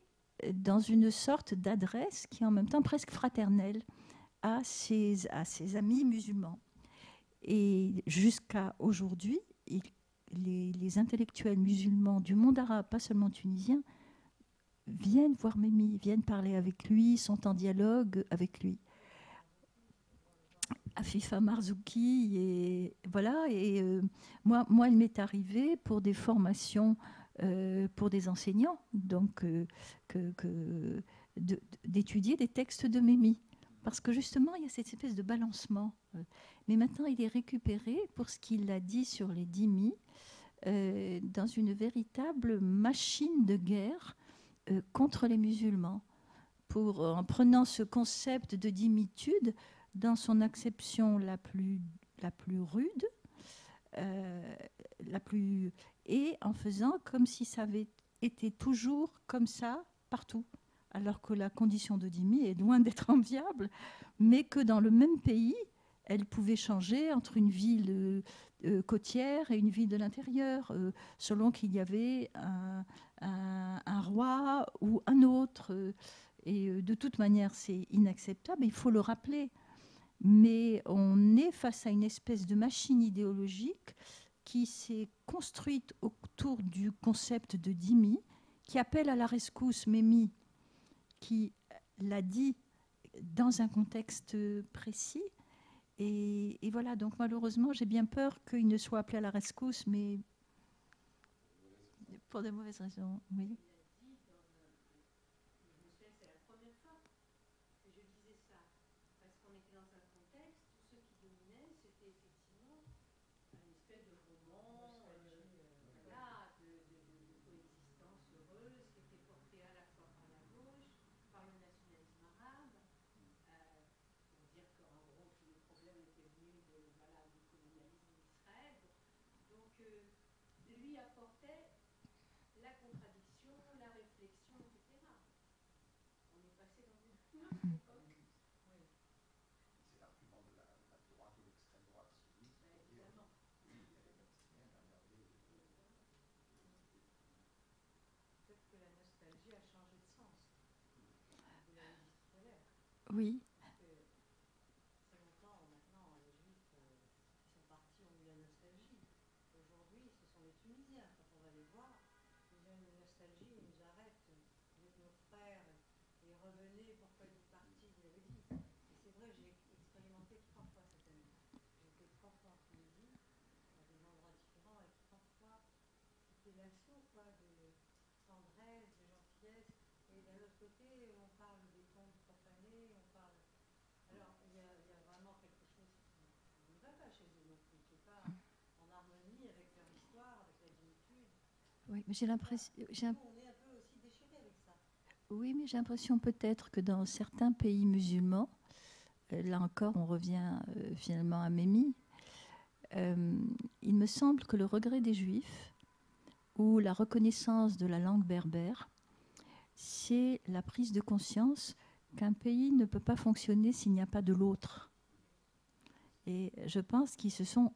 dans une sorte d'adresse qui est en même temps presque fraternelle à ses amis musulmans. Et jusqu'à aujourd'hui, les intellectuels musulmans du monde arabe, pas seulement tunisiens, viennent voir Memmi, viennent parler avec lui, sont en dialogue avec lui. Afifa Marzouki, et voilà. Et moi, il m'est arrivé pour des formations pour des enseignants, donc d'étudier des textes de Memmi, parce que justement, il y a cette espèce de balancement. Mais maintenant, il est récupéré pour ce qu'il a dit sur les dhimmis, dans une véritable machine de guerre contre les musulmans, en prenant ce concept de dhimmitude dans son acception la plus rude, et en faisant comme si ça avait été toujours comme ça partout, alors que la condition de dhimmi est loin d'être enviable, mais que dans le même pays, elle pouvait changer entre une ville côtière et une ville de l'intérieur, selon qu'il y avait un roi ou un autre. Et de toute manière, c'est inacceptable, il faut le rappeler. Mais on est face à une espèce de machine idéologique qui s'est construite autour du concept de dhimmi, qui appelle à la rescousse Memmi, qui l'a dit dans un contexte précis. Et voilà, donc malheureusement, j'ai bien peur qu'il ne soit appelé à la rescousse, mais Pour de mauvaises raisons, oui. Il a dit dans un. Je me souviens que c'est la première fois que je disais ça. Parce qu'on était dans un contexte où ce qui dominait, c'était effectivement une espèce de roman, voilà, de coexistence heureuse qui était portée à la fois par la gauche, par le nationalisme arabe, pour dire qu'en gros tous les problèmes étaient venus voilà, du colonialisme d'Israël. Donc lui apportait la contradiction, la réflexion, etc. On est passé dans une autre époque. C'est l'argument de la droite ou l'extrême droite sioniste. Évidemment. Peut-être que la nostalgie a changé de sens. Vous l'avez dit tout à l'heure. Oui. Parce que très longtemps, maintenant, les Juifs qui sont partis ont eu la nostalgie. Aujourd'hui, ce sont les Tunisiens. Quand on va les voir, ils ont une nostalgie, ils nous arrêtent. Vous êtes nos frères et revenez, pourquoi vous êtes partis, vous l'avez dit. Et c'est vrai, j'ai expérimenté 3 fois cette année. J'ai été 3 fois en Tunisie, dans des endroits différents, et 3 fois, c'était l'assaut, quoi, de tendresse, de gentillesse. Et d'un autre côté, on parle des tombes profanées, on parle. Alors, il y a vraiment quelque chose qui ne va pas chez eux non plus, qui n'est pas en harmonie avec leur histoire, avec la dignitude. Oui, mais j'ai l'impression. Nous, on est un peu aussi déchirés avec ça. Oui, mais j'ai l'impression peut-être que dans certains pays musulmans, là encore, on revient finalement à Mémi, il me semble que le regret des Juifs ou la reconnaissance de la langue berbère, c'est la prise de conscience qu'un pays ne peut pas fonctionner s'il n'y a pas de l'autre. Et je pense qu'ils se sont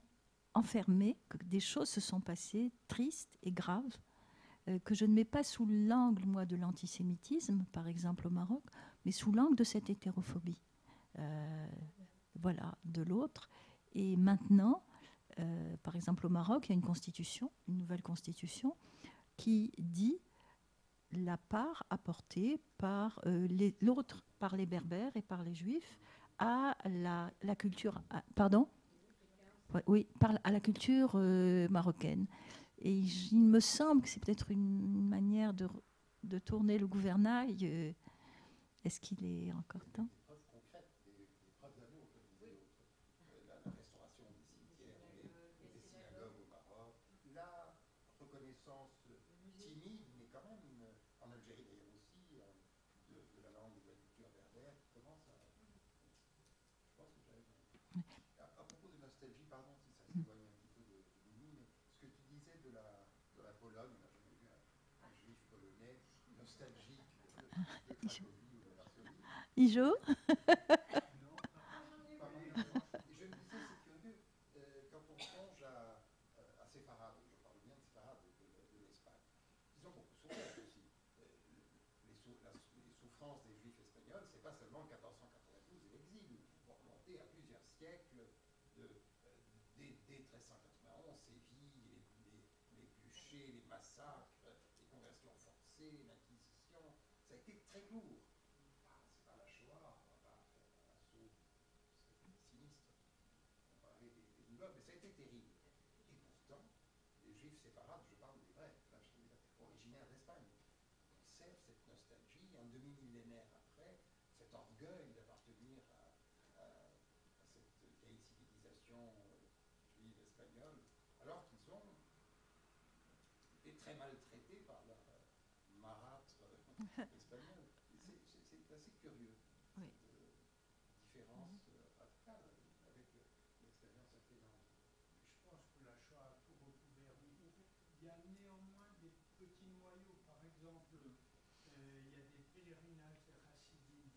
enfermés, que des choses se sont passées tristes et graves, que je ne mets pas sous l'angle, moi, de l'antisémitisme, par exemple au Maroc, mais sous l'angle de cette hétérophobie. Voilà, de l'autre. Et maintenant, par exemple au Maroc, il y a une constitution, une nouvelle constitution, qui dit la part apportée par l'autre, par les berbères et par les juifs, à la culture. Pardon ? Oui, à la culture marocaine. Et il me semble que c'est peut-être une manière de tourner le gouvernail. Est-ce qu'il est encore temps ? Des preuves concrètes, des preuves d'amour, comme disait l'autre. La restauration des cimetières, des synagogues au Maroc, la reconnaissance timide, mais quand même, en Algérie d'ailleurs aussi, de la langue et de la culture berbère, qui commence à. Je pense que j'avais. À propos de nostalgie, pardon si ça s'éloigne un petit peu de nous, mais ce que tu disais de la Pologne, on n'a jamais vu un juif polonais nostalgique de Cracovie ou de Varsovie. Ijo ? Je me disais, c'est curieux, quand on songe à Séfarade, je parle bien de Séfarade, de l'Espagne, ils ont beaucoup souffert aussi. Les souffrances des Juifs espagnols, c'est pas seulement 1492 et l'exil, il faut remonter à plusieurs siècles dès 1391, Séville, les bûchers, les massacres, les conversions forcées, l'Inquisition, ça a été très lourd. C'est pas la Shoah, on va pas faire un assaut sinistre. On parlait des douleurs, mais ça a été terrible. Et pourtant, les Juifs séfarades, je parle des vrais, là, je veux dire, originaires d'Espagne, conservent cette nostalgie, un demi-millénaire après, cet orgueil d'appartenir à cette vieille civilisation juive espagnole, alors qu'ils ont été très maltraités par leur marâtre espagnol. C'est assez curieux, Oui. cette différence radicale avec l'expérience achénante. Je pense que la Shoah a tout recouvert. Il y a néanmoins des petits noyaux. Par exemple, il y a des pèlerinages chassidim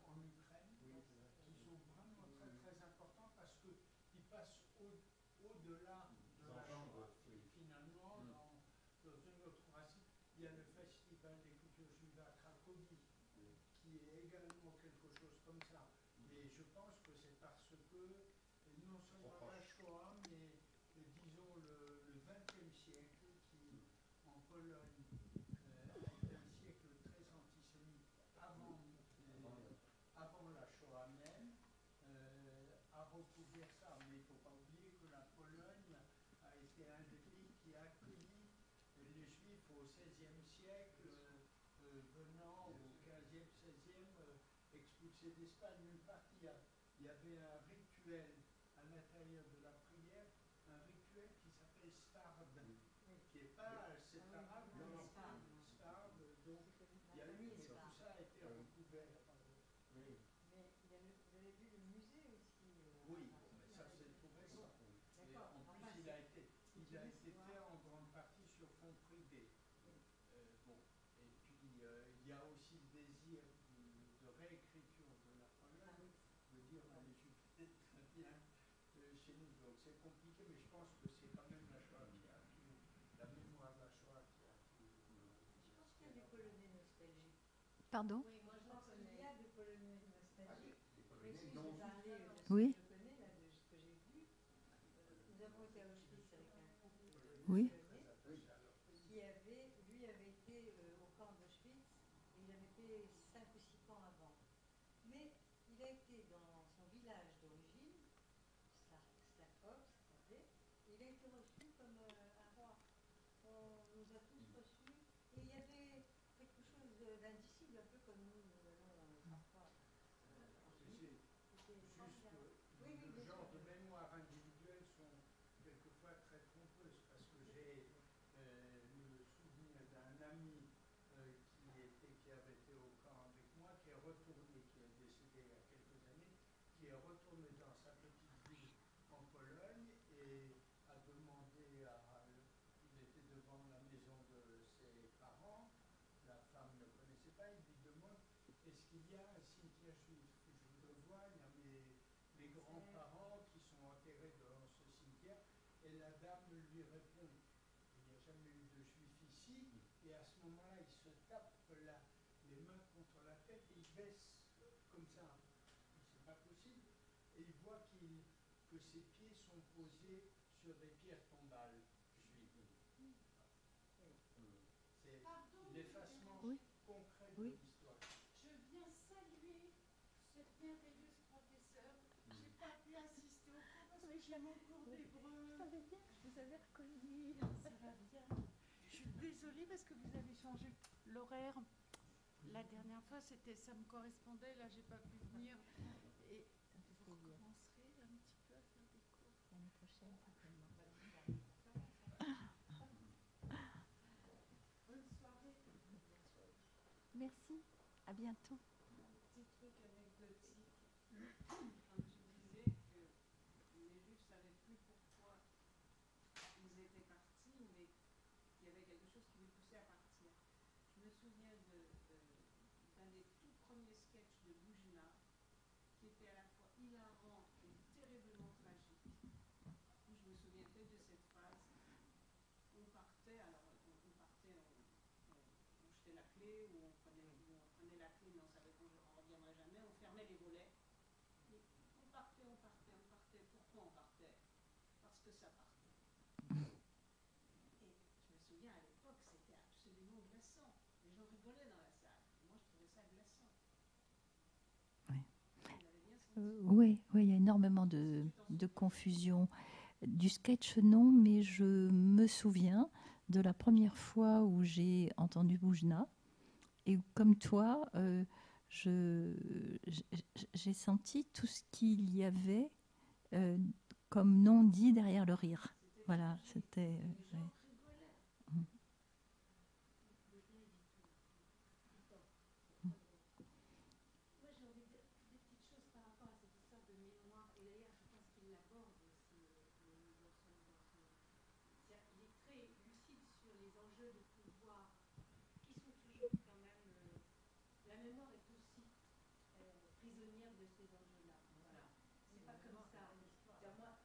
en Ukraine qui sont vraiment très très importants parce qu'ils passent au-delà de la Shoah. Et finalement, dans une autre racine, il y a le Festival des cultures juives à Cracovie, qui est également quelque chose comme ça. Mais je pense que c'est parce que non seulement la Shoah, mais disons le XXe siècle, qui en Pologne a été un siècle très antisémite avant la Shoah même, a recouvert ça. Mais il ne faut pas oublier que la Pologne a été un des pays qui a accueilli les au XVIe siècle, venant au XVe, XVIe, expulsés d'Espagne. Une partie, il y avait un rituel à l'intérieur de la prière, un rituel qui s'appelle Stard, qui n'est pas séparable, Stard. Donc il y a eu, mais tout ça a été recouvert. Mais vous avez vu le musée aussi Oui, mais ça c'est tout récent. D'accord. En plus, il a été fait en grande partie sur fonds privés. Bon, et puis il y a aussi le désir de réécriture de la Pologne, de dire on est super très bien chez nous. Donc c'est compliqué, mais je pense que c'est quand même la Shoah qui a tout, la mémoire de la Shoah qui a tout. Je pense qu'il y a des Polonais nostalgiques. Pardon? Oui, moi je pense qu'il y a des Polonais nostalgiques. Les Mais Polonais si je l'ont vais parler de ce Oui. que je connais, là, de ce que j'ai vu, nous avons été à Auschwitz avec un couple de Oui. Polonais qui avait, lui avait été au camp d'Auschwitz et il avait été 5 ou 6 camps avant. Mais il a été dans son village d'origine, Slakov, ça s'appelait, et il a été reçu comme un roi. On nous a tous reçus et il y avait quelque chose d'indicible, un peu comme nous allons parfois en Suisse. C'était formidable. Oui, oui, Le bien genre sûr. de mémoires individuelles sont quelquefois très trompeuses parce que j'ai le souvenir d'un ami qui avait été au camp avec moi, qui est retourné, qui est décédé il y a quelques années, qui est retourné dans sa petite ville en Pologne et a demandé il était devant la maison de ses parents, la femme ne connaissait pas, il lui demande est-ce qu'il y a un cimetière juif? Je veux le voir, il y a mes grands-parents qui sont enterrés dans ce cimetière, et la dame lui répond il n'y a jamais eu de juif ici, et à ce moment-là il se tape les mains contre la tête et il baisse comme ça, c'est pas possible, et il voit que ses pieds sont posés sur des pierres tombales juives. C'est l'effacement Oui. concret Oui. de l'histoire. Je viens saluer cette merveilleuse professeure. J'ai pas pu assister au cours parce que j'ai mon cours d'hébreu. Je savais bien, je vous avais reconnu. Ça va bien. Je suis désolée parce que vous avez changé l'horaire. La dernière fois, ça me correspondait. Là, j'ai pas pu venir. Et vous recommencerez un petit peu à faire des cours. L'année prochaine, certainement. Bonne soirée. Merci, à bientôt. Petit truc anecdotique. Quand je disais que les Juifs ne savaient plus pourquoi ils étaient partis, mais qu'il y avait quelque chose qui les poussait à partir. Je me souviens d'un des tout premiers sketchs de Boujna, qui était à la fois hilarant et terriblement tragique. Je me souviens peut-être de cette phrase. On partait, on jetait la clé, ou on prenait la clé, mais on savait qu'on ne reviendrait jamais, on fermait les volets. Et on partait. Pourquoi on partait? Parce que ça partait. Et je me souviens, à l'époque, c'était absolument glaçant. Les gens rigolaient dans la salle. Moi, je trouvais ça glaçant. Oui. Vous l'avez bien senti? Oui, il y a énormément de confusion. Du sketch, non, mais je me souviens de la première fois où j'ai entendu Boujna. Et comme toi, j'ai senti tout ce qu'il y avait comme non dit derrière le rire. Voilà, c'était... Les gens ouais. rigolaient. Mm. Moi, j'ai envie de dire des petites choses par rapport à cette histoire de mémoire. Et d'ailleurs, je pense qu'il l'aborde aussi, le livre dans son. C'est-à-dire qu'il est très lucide sur les enjeux de pouvoir, qui sont toujours quand même. La mémoire est aussi prisonnière de ces enjeux-là. Voilà. C'est pas comme ça. C'est-à-dire, moi,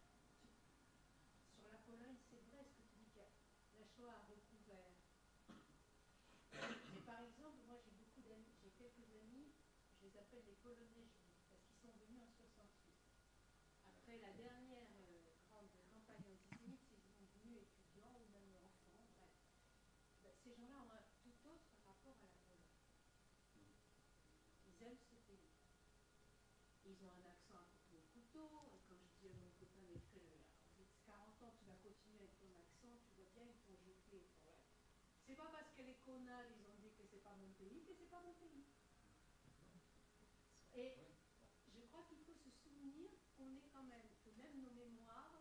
sur la Pologne, c'est vrai ce que tu dis, que la Shoah a recouvert. Mais par exemple, moi j'ai beaucoup d'amis, j'ai quelques amis, je les appelle les Polonais juifs, parce qu'ils sont venus en 68. Après la dernière grande campagne antisémite, ils sont venus étudiants ou même enfants, bref. Ben, ces gens-là ont un tout autre rapport à la Pologne. Ils aiment ce pays. Ils ont un accent à couper au couteau, et quand je dis à mon copain, mais fais-le là, 40 ans, tu vas continuer avec ton accent, tu vois bien, ils t'ont jeté. Ouais. C'est pas parce que les Konal, ils ont dit que c'est pas mon pays que c'est pas mon pays. Et je crois qu'il faut se souvenir qu'on est quand même, que même nos mémoires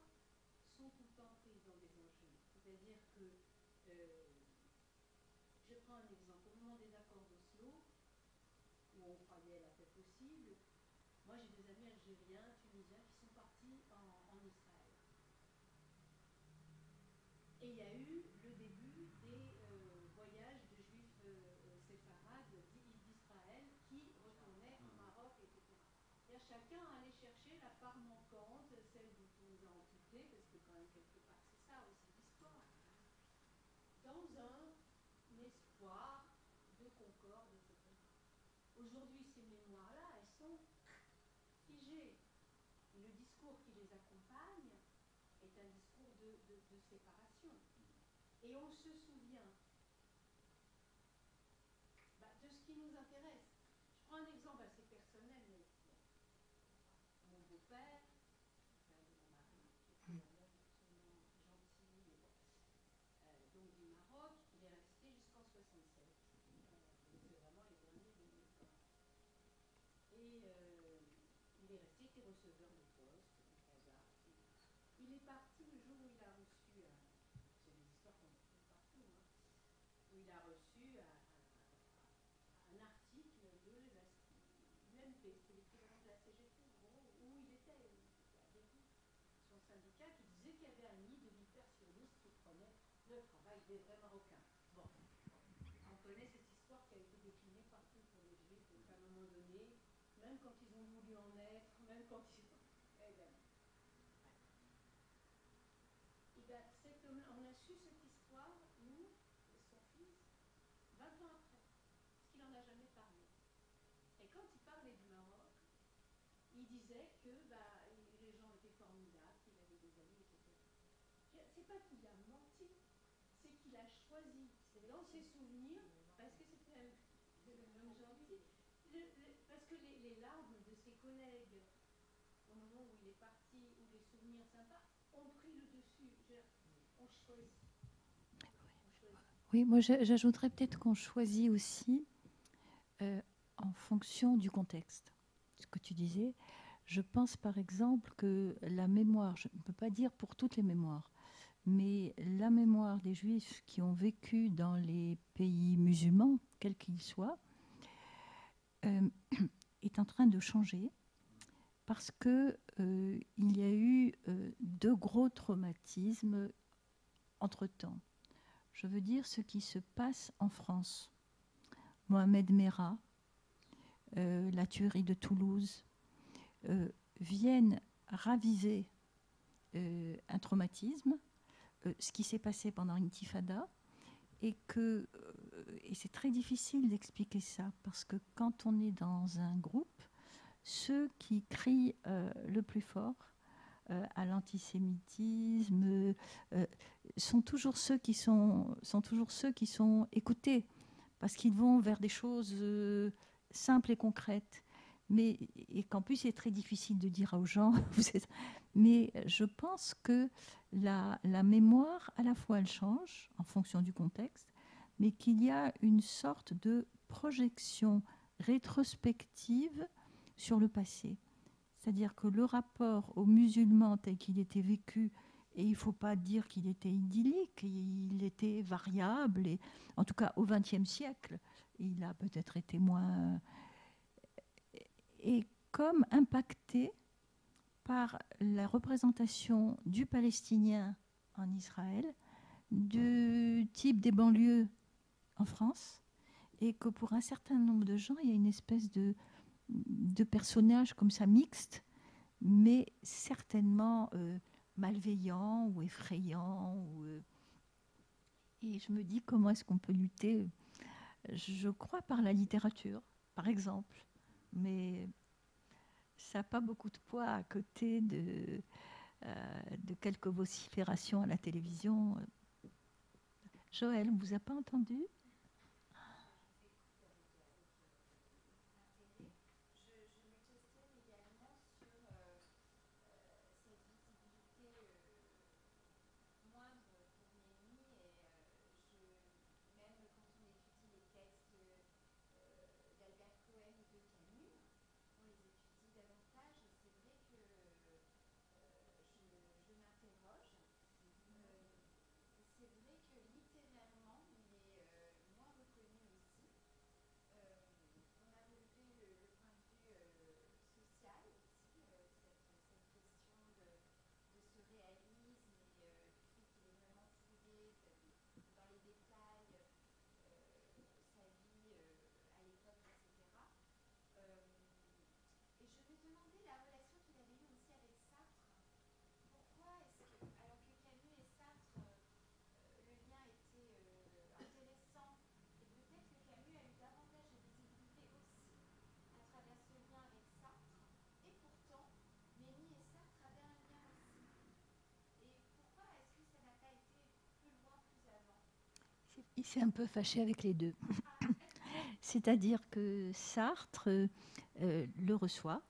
sont tout le temps prises dans des enjeux. C'est-à-dire que, je prends un exemple, au moment des accords d'Oslo, où on croyait la paix possible, moi j'ai des amis algériens, tunisiens qui sont partis en Israël. Et il y a eu le début des voyages de juifs séfarades d'Israël qui retournaient au Maroc, etc. C'est-à-dire chacun allait chercher la part manquante, celle dont on nous a amputé, parce que quand même quelque part c'est ça aussi l'histoire, dans un espoir de concorde, etc. Aujourd'hui, ces mémoires-là, elles sont figées. Le discours qui les accompagne est un discours de séparation. Et on se souvient de ce qui nous intéresse. Je prends un exemple assez personnel, mais mon beau-père, le père de mon mari, qui était un homme absolument gentil, donc du Maroc, il est resté jusqu'en 67. C'est vraiment les derniers de mes temps. Et il est resté, il était receveur de poste, de Casa. Il est parti le jour où il a reçu, c'est des histoires qu'on trouve partout, hein, où il a reçu un article de l'UMP, c'est l'équivalent de la CGT, en gros, où il était avec son syndicat qui disait qu'il y avait un nid de vipères-sionistes qui prenait le travail des vrais Marocains. Bon, on connaît cette histoire qui a été déclinée partout pour les Juifs, donc à un moment donné, même quand ils ont voulu en être, même quand ils ont... Eh bien, on a su cette histoire, nous, son fils, 20 ans après, parce qu'il n'en a jamais parlé. Et quand il parlait du Maroc, il disait que les gens étaient formidables, qu'il avait des amis, etc. C'est pas qu'il a menti, c'est qu'il a choisi, dans ses souvenirs, parce que c'était le même genre ici, parce que les larmes de ses collègues, au moment où il est parti, où les souvenirs sympas, ont pris le dessus. On choisit. Oui, moi j'ajouterais peut-être qu'on choisit aussi en fonction du contexte. Ce que tu disais, je pense par exemple que la mémoire, je ne peux pas dire pour toutes les mémoires, mais la mémoire des Juifs qui ont vécu dans les pays musulmans, quels qu'ils soient, est en train de changer parce que il y a eu de gros traumatismes entre-temps. Je veux dire ce qui se passe en France. Mohamed Merah, la tuerie de Toulouse, viennent raviver un traumatisme, ce qui s'est passé pendant l'intifada, et c'est très difficile d'expliquer ça, parce que quand on est dans un groupe, ceux qui crient le plus fort à l'antisémitisme sont toujours ceux qui sont écoutés, parce qu'ils vont vers des choses simples et concrètes. Et qu'en plus, c'est très difficile de dire aux gens. Mais je pense que la mémoire, à la fois, elle change en fonction du contexte, mais qu'il y a une sorte de projection rétrospective sur le passé. C'est-à-dire que le rapport aux musulmans tel qu'il était vécu, et il ne faut pas dire qu'il était idyllique, il était variable, et en tout cas au XXe siècle, il a peut-être été moins... Et comme impacté par la représentation du Palestinien en Israël, du type des banlieues en France, et que pour un certain nombre de gens, il y a une espèce de personnages comme ça mixtes, mais certainement malveillants ou effrayants. Et je me dis, comment est-ce qu'on peut lutter? Je crois par la littérature, par exemple, mais ça n'a pas beaucoup de poids à côté de quelques vociférations à la télévision. Joël, on ne vous a pas entendu? Moindre pour Némi et Il s'est un peu fâché avec les deux. C'est-à-dire que Sartre le reçoit,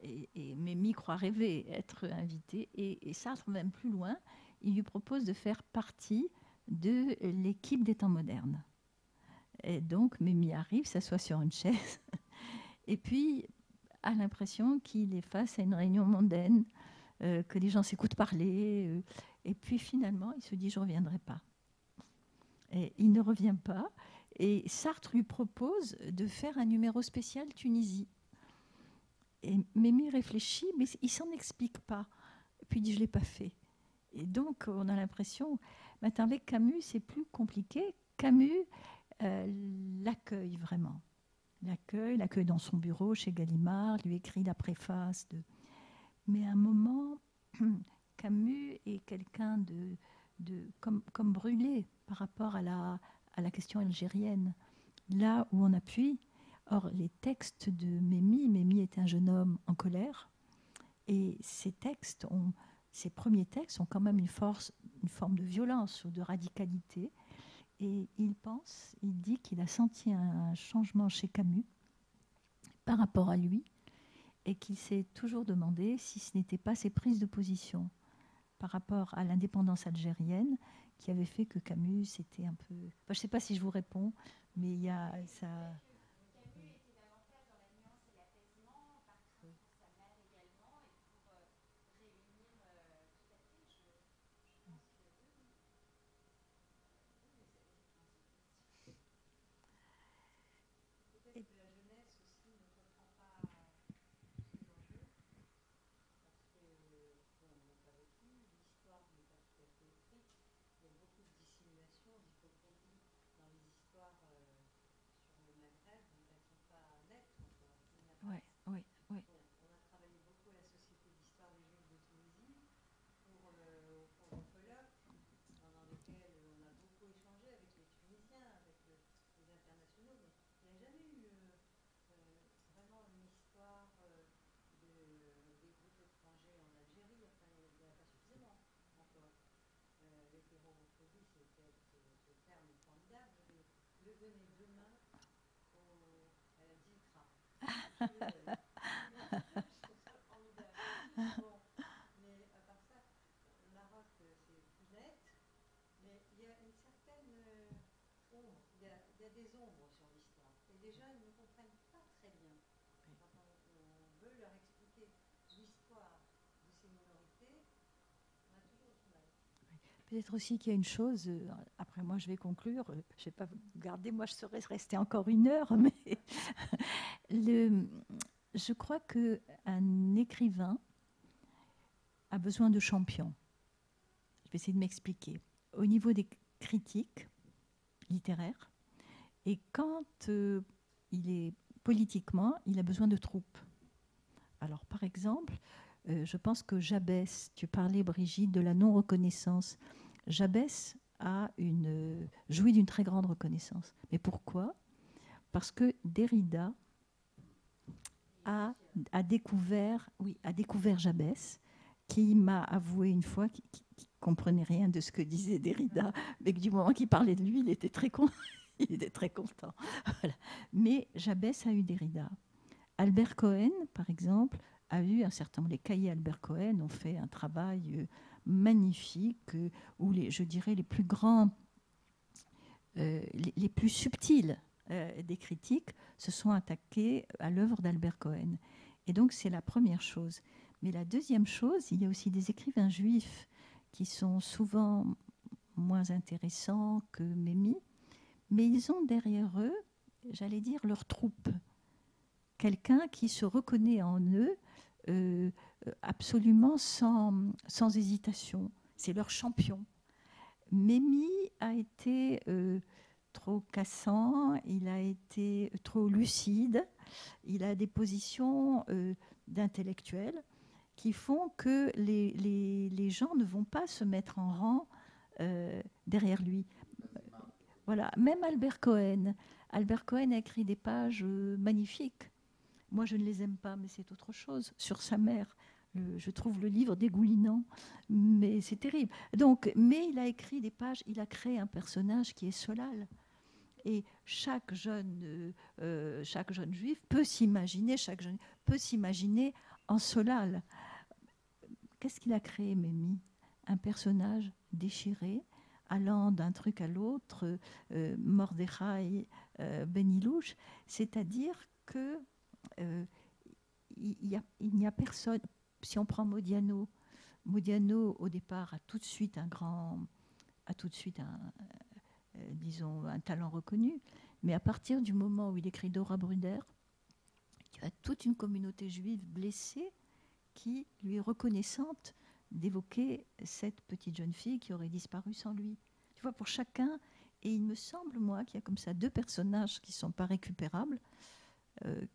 et Mémie croit rêver être invité, et Sartre, même plus loin, il lui propose de faire partie de l'équipe des temps modernes. Et donc Mémie arrive, s'assoit sur une chaise, et puis a l'impression qu'il est face à une réunion mondaine, que les gens s'écoutent parler, et puis finalement il se dit « je ne reviendrai pas ». Et il ne revient pas, et Sartre lui propose de faire un numéro spécial Tunisie. Et Mémie réfléchit, mais il ne s'en explique pas. Et puis il dit « je ne l'ai pas fait ». Et donc on a l'impression, maintenant avec Camus c'est plus compliqué. Camus l'accueille vraiment. L'accueille dans son bureau chez Gallimard, lui écrit la préface. Mais à un moment, Camus est quelqu'un comme brûlé par rapport à la question algérienne. Là où on appuie, or les textes de Mémie est un jeune homme en colère, et ces premiers textes ont quand même une forme de violence ou de radicalité. Et il dit qu'il a senti un changement chez Camus par rapport à lui, et qu'il s'est toujours demandé si ce n'était pas ses prises de position par rapport à l'indépendance algérienne qui avait fait que Camus était un peu... Enfin, je ne sais pas si je vous réponds, mais il y a ça... Camus était davantage dans la nuance et l'apaisement, partir pour sa mère également, et pour réunir tout à fait, je pense que oui. Peut-être que la jeunesse aussi ne comprend pas tous ces enjeux, parce que, bon, on n'a pas vécu, l'histoire n'est pas tout à fait écrite, il y a beaucoup de dissimulation, d'hypocrisie dans les histoires sur le Maghreb, donc elles ne sont pas nettes encore. Ouais. On a travaillé beaucoup à la Société d'histoire des Juifs de Tunisie pour le colloque, pendant lequel on a beaucoup échangé avec les Tunisiens, avec les internationaux, mais il n'y a jamais eu vraiment une histoire des groupes étrangers en Algérie. Enfin, il n'y en a pas suffisamment encore. L'hétérophobie, c'est ce terme est formidable. Le venez demain à la DILCRA. Je trouve ça formidable. Bon, mais à part ça, le Maroc, c'est plus net, mais il y a une certaine ombre, il y a des ombres sur l'histoire. Et les jeunes ne comprennent pas très bien. Quand on veut leur expliquer l'histoire de ces minorités, on a toujours du mal. Peut-être aussi qu'il y a une chose, après moi je vais conclure, je ne vais pas vous garder, moi je serais restée encore 1 heure, mais je crois qu'un écrivain a besoin de champions. Je vais essayer de m'expliquer. Au niveau des critiques littéraires, et quand il est politiquement, il a besoin de troupes. Alors par exemple, je pense que Jabès, tu parlais Brigitte de la non-reconnaissance, Jabès jouit d'une très grande reconnaissance. Mais pourquoi ? Parce que Derrida a découvert Jabès, qui m'a avoué une fois qu'il ne comprenait rien de ce que disait Derrida, mais que du moment qu'il parlait de lui, il était très content. Voilà. Mais Jabès a eu Derrida. Albert Cohen, par exemple, a eu un certain nombre. Les cahiers Albert Cohen ont fait un travail magnifique où je dirais les plus grands, les plus subtils des critiques se sont attaqués à l'œuvre d'Albert Cohen. Et donc c'est la première chose. Mais la deuxième chose, il y a aussi des écrivains juifs qui sont souvent moins intéressants que Mémie, mais ils ont derrière eux, j'allais dire, leur troupe. Quelqu'un qui se reconnaît en eux absolument sans hésitation. C'est leur champion. Mémie a été trop cassant, il a été trop lucide, il a des positions d'intellectuels qui font que les gens ne vont pas se mettre en rang derrière lui. Voilà, même Albert Cohen. Albert Cohen a écrit des pages magnifiques. Moi, je ne les aime pas, mais c'est autre chose. Sur sa mère, Je trouve le livre dégoulinant, mais c'est terrible. Donc, mais il a écrit des pages, il a créé un personnage qui est Solal. Et chaque jeune juif peut s'imaginer, en Solal. Qu'est-ce qu'il a créé, Mémie? Un personnage déchiré, allant d'un truc à l'autre, Mordechai Ben Ilouch, c'est-à-dire que il n'y a personne. Si on prend Modiano, au départ, a tout de suite disons, un talent reconnu, mais à partir du moment où il écrit Dora Bruder, il y a toute une communauté juive blessée qui lui est reconnaissante d'évoquer cette petite jeune fille qui aurait disparu sans lui. Tu vois, pour chacun, et il me semble, moi, qu'il y a comme ça 2 personnages qui ne sont pas récupérables,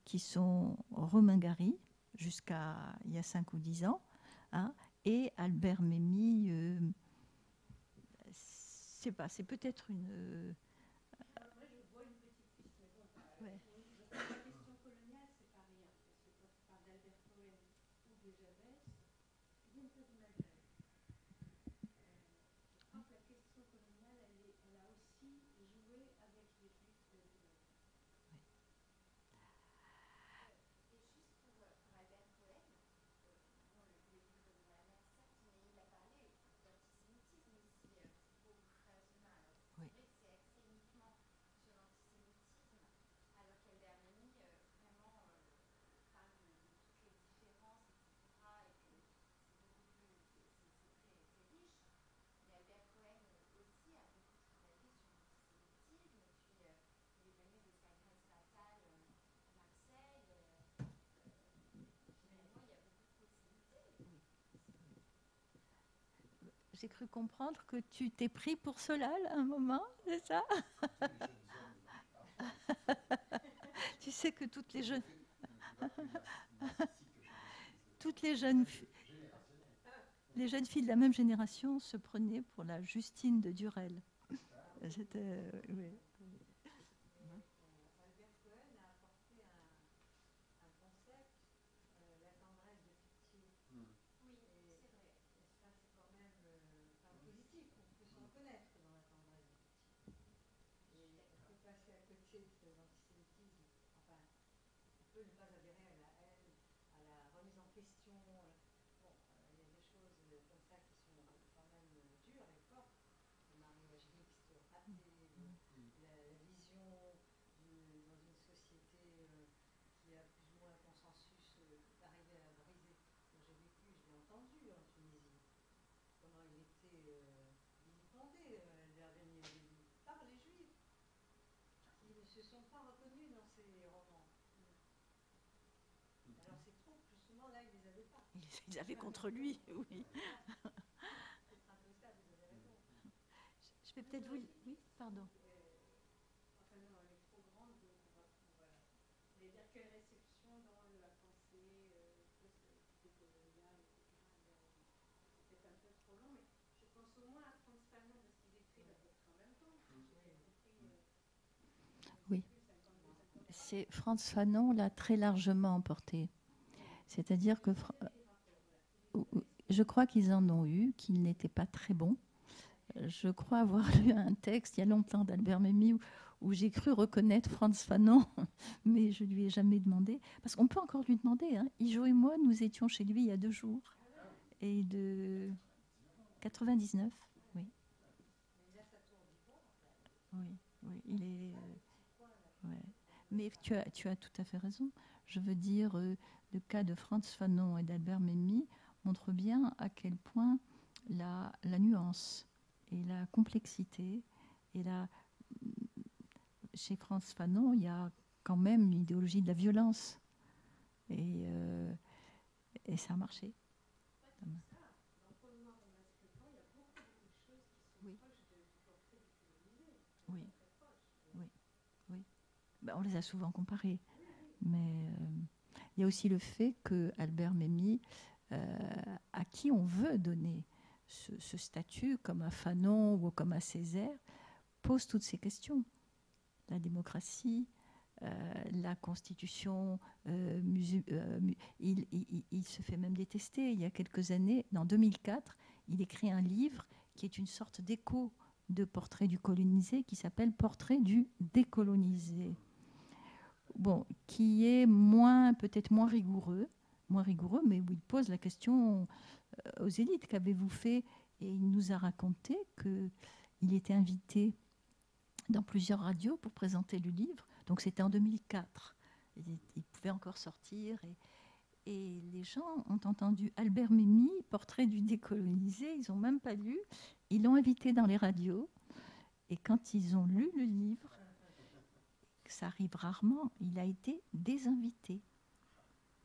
qui sont Romain Gary, jusqu'à il y a 5 ou 10 ans, hein, et Albert Memmi. C'est pas, c'est peut-être une. Moi, je vois une petite piste, mais bon, Ouais. la question coloniale, c'est pas rien, parce que quand tu parles d'Albert Cohen ou de Jabès, tu viens pas du Maghreb. Je crois que la question coloniale, elle a aussi joué avec les Juifs du Maghreb. Et juste pour Albert Cohen, bon, le livre de ma mère, certes, mais il a parlé d'antisémitisme aussi beaucoup sérieusement. Alors, Oui. c'est vrai que c'est axé uniquement sur l'antisémitisme, alors qu'Albert Memmi vraiment parle de toutes les différences, etc. Et que c'est beaucoup plus, c'est très riche. Mais Albert Cohen aussi a beaucoup travaillé sur l'antisémitisme, et puis il est venu de sa Grèce natale à Marseille. Finalement, il y a beaucoup de possibilités. J'ai cru comprendre que tu t'es pris pour Solal à un moment, c'est ça? Tu sais que toutes les jeunes filles de la même génération se prenaient pour la Justine de Durel. C'était, oui. Albert Cohen a apporté un concept, la tendresse de pitié. Oui, c'est vrai. Et ça, c'est quand même positif. On peut se reconnaître dans la tendresse de pitié. Et on peut passer à côté de l'antisémitisme. Enfin, on peut ne pas adhérer à la haine, à la remise en question. Bon, il y a des choses comme ça qui sont quand même dures et fortes. Le mariage mixte raté, la vision dans une société qui a plus ou moins un consensus d'arriver à briser. Moi, j'ai vécu, je l'ai entendu en Tunisie, comment il était vilipendé, Albert Memmi, au début, par les Juifs, qui ne se sont pas reconnus dans ces romans. Alors c'est trop, plus souvent là, ils les avaient pas. Ils avaient contre lui, oui. C'est un peu ça, vous avez raison. Je vais peut-être vous... Oui, pardon. Enfin non, elle est trop grande, donc on va... Voilà. Mais dire quelle réception dans la pensée post-décoloniale, etc. C'est peut-être un peu trop long, mais je pense au moins à Frantz Fanon, parce qu'ils écrivent à peu près en même temps. Oui. C'est Frantz Fanon l'a très largement emporté. C'est-à-dire que je crois qu'ils en ont eu, qu'ils n'étaient pas très bons. Je crois avoir lu un texte il y a longtemps d'Albert Memmi où j'ai cru reconnaître Frantz Fanon, mais je ne lui ai jamais demandé. Parce qu'on peut encore lui demander. Hein. Ijo et moi, nous étions chez lui il y a 2 jours. Et de 99, oui. Oui, il est... ouais. Mais tu as tout à fait raison. Je veux dire, le cas de Frantz Fanon et d'Albert Memmi montre bien à quel point la nuance et la complexité et chez Frantz Fanon, il y a quand même l'idéologie de la violence. Et ça a marché. Oui. Ben, on les a souvent comparés. Mais il y a aussi le fait que Albert Memmi, à qui on veut donner ce statut, comme à Fanon ou comme à Césaire, pose toutes ces questions. La démocratie, la constitution, il se fait même détester. Il y a quelques années, en 2004, il écrit un livre qui est une sorte d'écho de Portrait du colonisé, qui s'appelle Portrait du décolonisé. Bon, qui est peut-être moins rigoureux, mais où il pose la question aux élites, qu'avez-vous fait? Et il nous a raconté qu'il était invité dans plusieurs radios pour présenter le livre. Donc c'était en 2004. Il pouvait encore sortir. Et les gens ont entendu Albert Memmi, Portrait du décolonisé. Ils n'ont même pas lu. Ils l'ont invité dans les radios. Et quand ils ont lu le livre, ça arrive rarement, il a été désinvité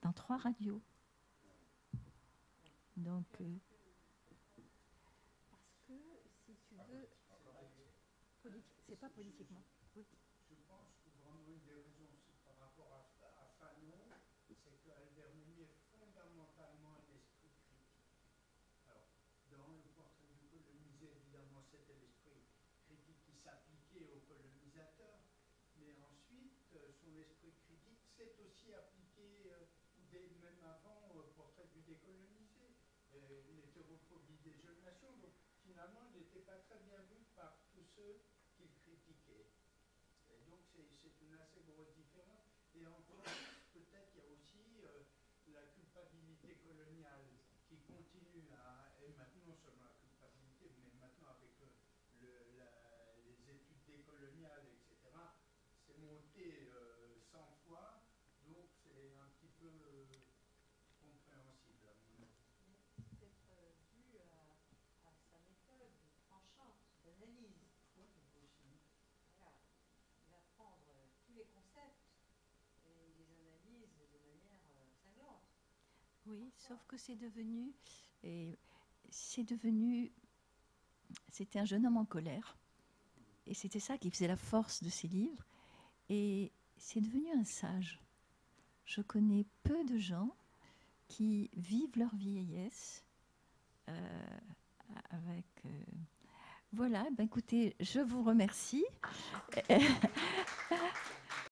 dans 3 radios. Donc, parce que, si tu veux, c'est pas politiquement. Oui. Je pense que vraiment une des raisons par rapport à Fanon, c'est que Albert Memmi est fondamentalement un esprit critique. Alors, dans le Portrait du colonisé, évidemment, c'était l'esprit critique qui s'appliquait aux colonisateurs, mais ensuite, son esprit critique s'est aussi appliqué même avant Portrait du décolonisé, l'hétérophobie des jeunes nations. Donc, finalement, il n'était pas très bien vu par tous ceux qu'il critiquait. Et donc, c'est une assez grosse différence. Et en France, peut-être il y a aussi la culpabilité coloniale qui continue et maintenant, non seulement la culpabilité, mais maintenant avec les études décoloniales, etc., c'est monté 100 fois, donc c'est un petit peu compréhensible à mon avis. C'est peut-être dû à sa méthode tranchante d'analyse. Oui, aussi. Voilà. Il va prendre tous les concepts et il les analyse de manière cinglante. Oui, Parfois. sauf que c'était un jeune homme en colère. Et c'était ça qui faisait la force de ses livres. Et c'est devenu un sage. Je connais peu de gens qui vivent leur vieillesse avec... Voilà, ben écoutez, je vous remercie.